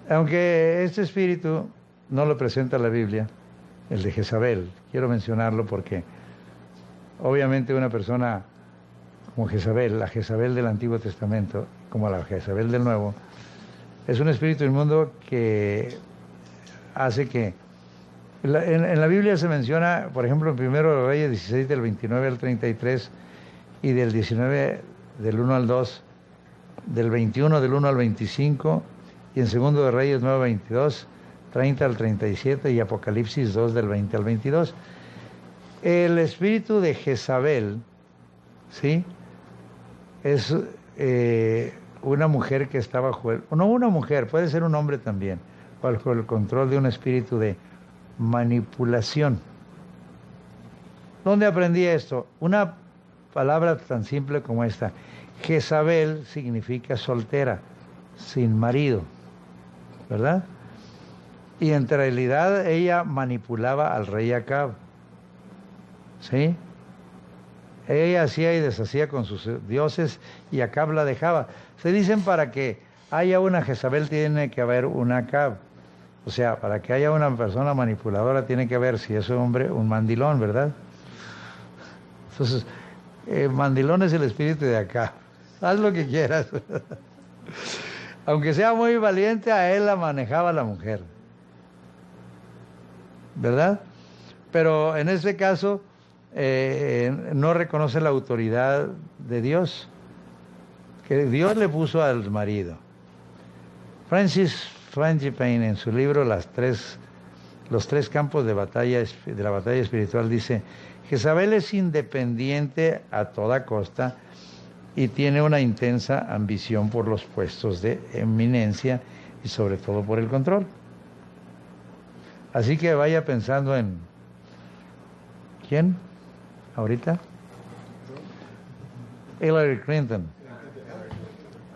Aunque este espíritu no lo presenta la Biblia, el de Jezabel, quiero mencionarlo porque obviamente una persona como Jezabel, la Jezabel del Antiguo Testamento, como la Jezabel del Nuevo, es un espíritu inmundo que hace que... En la Biblia se menciona, por ejemplo, en 1 Reyes 16, del 29 al 33, y del 19, del 1 al 2, del 21, del 1 al 25, y en 2 de Reyes 9, 22, 30 al 37, y Apocalipsis 2, del 20 al 22. El espíritu de Jezabel, ¿sí? Es una mujer que está bajo no una mujer, puede ser un hombre también, bajo el control de un espíritu de manipulación. ¿Dónde aprendí esto? Una palabra tan simple como esta. Jezabel significa soltera, sin marido, ¿verdad? Y en realidad ella manipulaba al rey Acab, ¿sí? Ella hacía y deshacía con sus dioses y Acab la dejaba. Se dicen para que haya una Jezabel tiene que haber un Acab. O sea, para que haya una persona manipuladora tiene que haber, si es un hombre, un mandilón, ¿verdad? Entonces, mandilón es el espíritu de Acab. Haz lo que quieras. Aunque sea muy valiente, a él la manejaba la mujer, ¿verdad? Pero en este caso no reconoce la autoridad de Dios, que Dios le puso al marido. Francis Frangipane, en su libro Los tres campos de la batalla espiritual, dice: Jezabel es independiente a toda costa y tiene una intensa ambición por los puestos de eminencia y sobre todo por el control. Así que vaya pensando en ¿quién? ¿Ahorita? Hillary Clinton.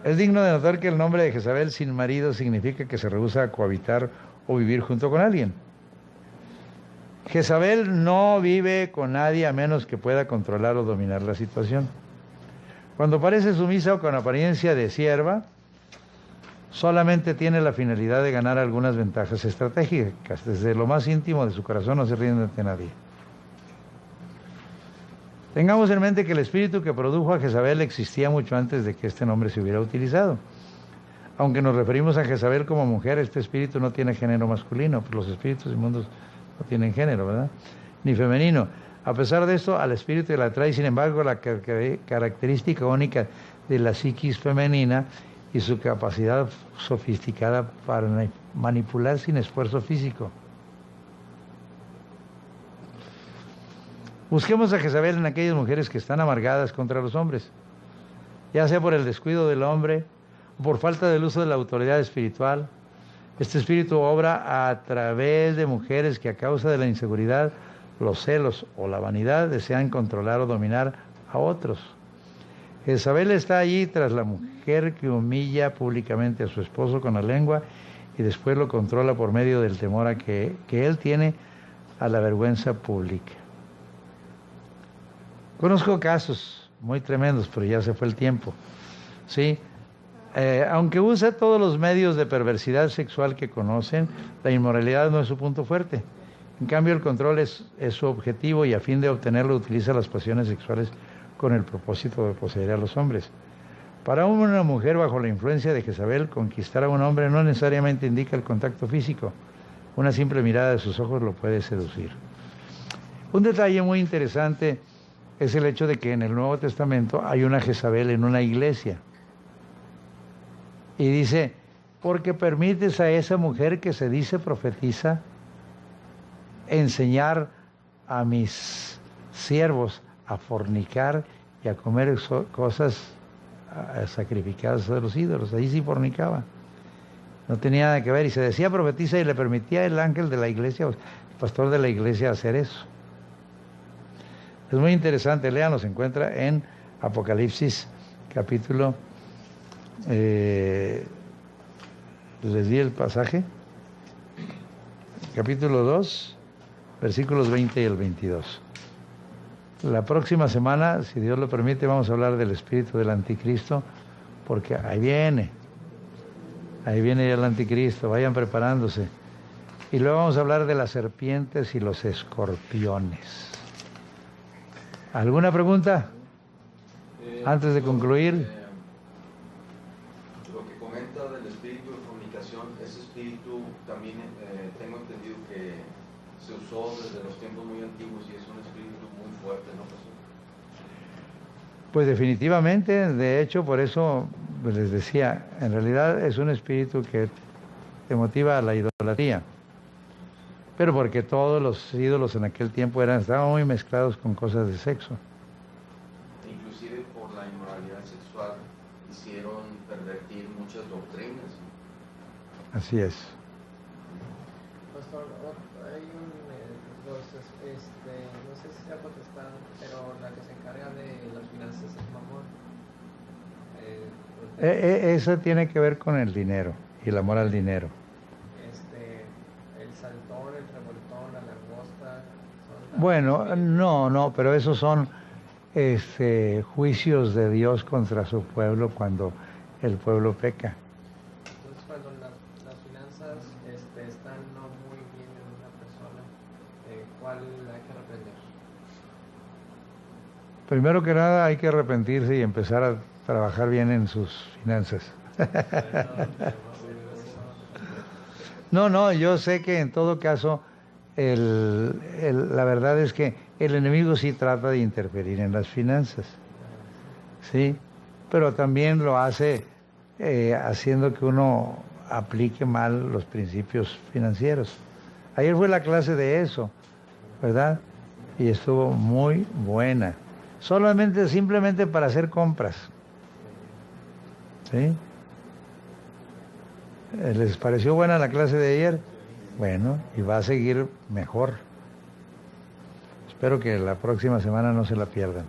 Es digno de notar que el nombre de Jezabel sin marido significa que se rehúsa a cohabitar o vivir junto con alguien. Jezabel no vive con nadie a menos que pueda controlar o dominar la situación. Cuando parece sumisa o con apariencia de sierva, solamente tiene la finalidad de ganar algunas ventajas estratégicas. Desde lo más íntimo de su corazón no se rinde ante nadie. Tengamos en mente que el espíritu que produjo a Jezabel existía mucho antes de que este nombre se hubiera utilizado. Aunque nos referimos a Jezabel como mujer, este espíritu no tiene género masculino, pues los espíritus inmundos no tienen género, ¿verdad? Ni femenino. A pesar de esto, al espíritu le atrae, sin embargo, la característica única de la psiquis femenina y su capacidad sofisticada para manipular sin esfuerzo físico. Busquemos a Jezabel en aquellas mujeres que están amargadas contra los hombres, ya sea por el descuido del hombre o por falta del uso de la autoridad espiritual. Este espíritu obra a través de mujeres que a causa de la inseguridad, los celos o la vanidad desean controlar o dominar a otros. Jezabel está allí tras la mujer que humilla públicamente a su esposo con la lengua y después lo controla por medio del temor a que él tiene a la vergüenza pública. Conozco casos muy tremendos, pero ya se fue el tiempo, ¿sí? Aunque usa todos los medios de perversidad sexual que conocen, la inmoralidad no es su punto fuerte. En cambio, el control es su objetivo y a fin de obtenerlo utiliza las pasiones sexuales con el propósito de poseer a los hombres. Para una mujer bajo la influencia de Jezabel, conquistar a un hombre no necesariamente indica el contacto físico. Una simple mirada de sus ojos lo puede seducir. Un detalle muy interesante es el hecho de que en el Nuevo Testamento hay una Jezabel en una iglesia. Y dice, porque permites a esa mujer que se dice profetiza enseñar a mis siervos a fornicar y a comer cosas sacrificadas a los ídolos. Ahí sí fornicaba. No tenía nada que ver. Y se decía profetiza y le permitía el ángel de la iglesia, el pastor de la iglesia, hacer eso. Es muy interesante, léanlo, se encuentra en Apocalipsis, capítulo, les di el pasaje, capítulo 2, versículos 20 y el 22. La próxima semana, si Dios lo permite, vamos a hablar del espíritu del anticristo, porque ahí viene ya el anticristo, vayan preparándose. Y luego vamos a hablar de las serpientes y los escorpiones. ¿Alguna pregunta? Antes de concluir. Lo que comenta del espíritu de fornicación, ese espíritu también tengo entendido que se usó desde los tiempos muy antiguos y es un espíritu muy fuerte, ¿no, pastor? Pues definitivamente, de hecho, por eso les decía, en realidad es un espíritu que te motiva a la idolatría. Pero porque todos los ídolos en aquel tiempo estaban muy mezclados con cosas de sexo. Inclusive por la inmoralidad sexual hicieron pervertir muchas doctrinas. Así es. Pastor, hay no sé si sea potestad, pero la que se encarga de las finanzas es Mamón. Eso tiene que ver con el dinero y el amor al dinero. El saltón, el revoltón, la langosta. Bueno, no, pero esos son juicios de Dios contra su pueblo cuando el pueblo peca. Entonces, cuando las finanzas están no muy bien en una persona, ¿cuál hay que reprender? Primero que nada hay que arrepentirse y empezar a trabajar bien en sus finanzas. No, yo sé que en todo caso la verdad es que el enemigo sí trata de interferir en las finanzas, ¿sí? Pero también lo hace haciendo que uno aplique mal los principios financieros. Ayer fue la clase de eso, ¿verdad? Y estuvo muy buena. Simplemente para hacer compras. ¿Sí? ¿Les pareció buena la clase de ayer? Bueno, y va a seguir mejor. Espero que la próxima semana no se la pierdan.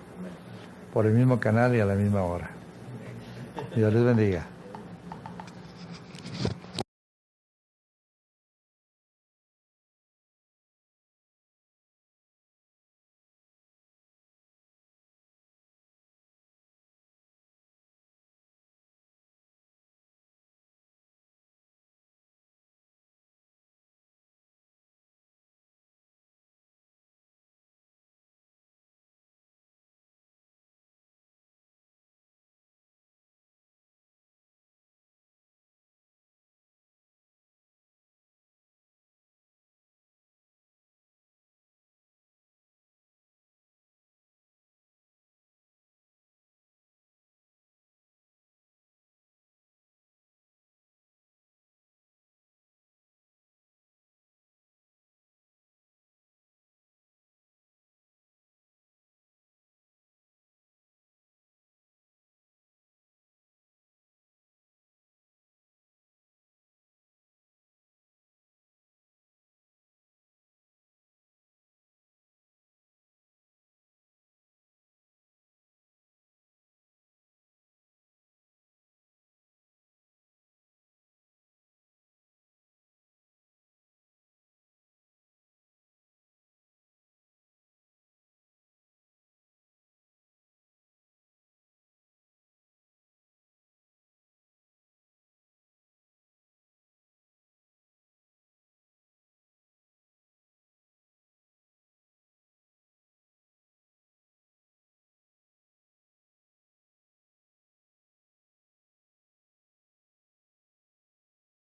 Por el mismo canal y a la misma hora. Dios les bendiga.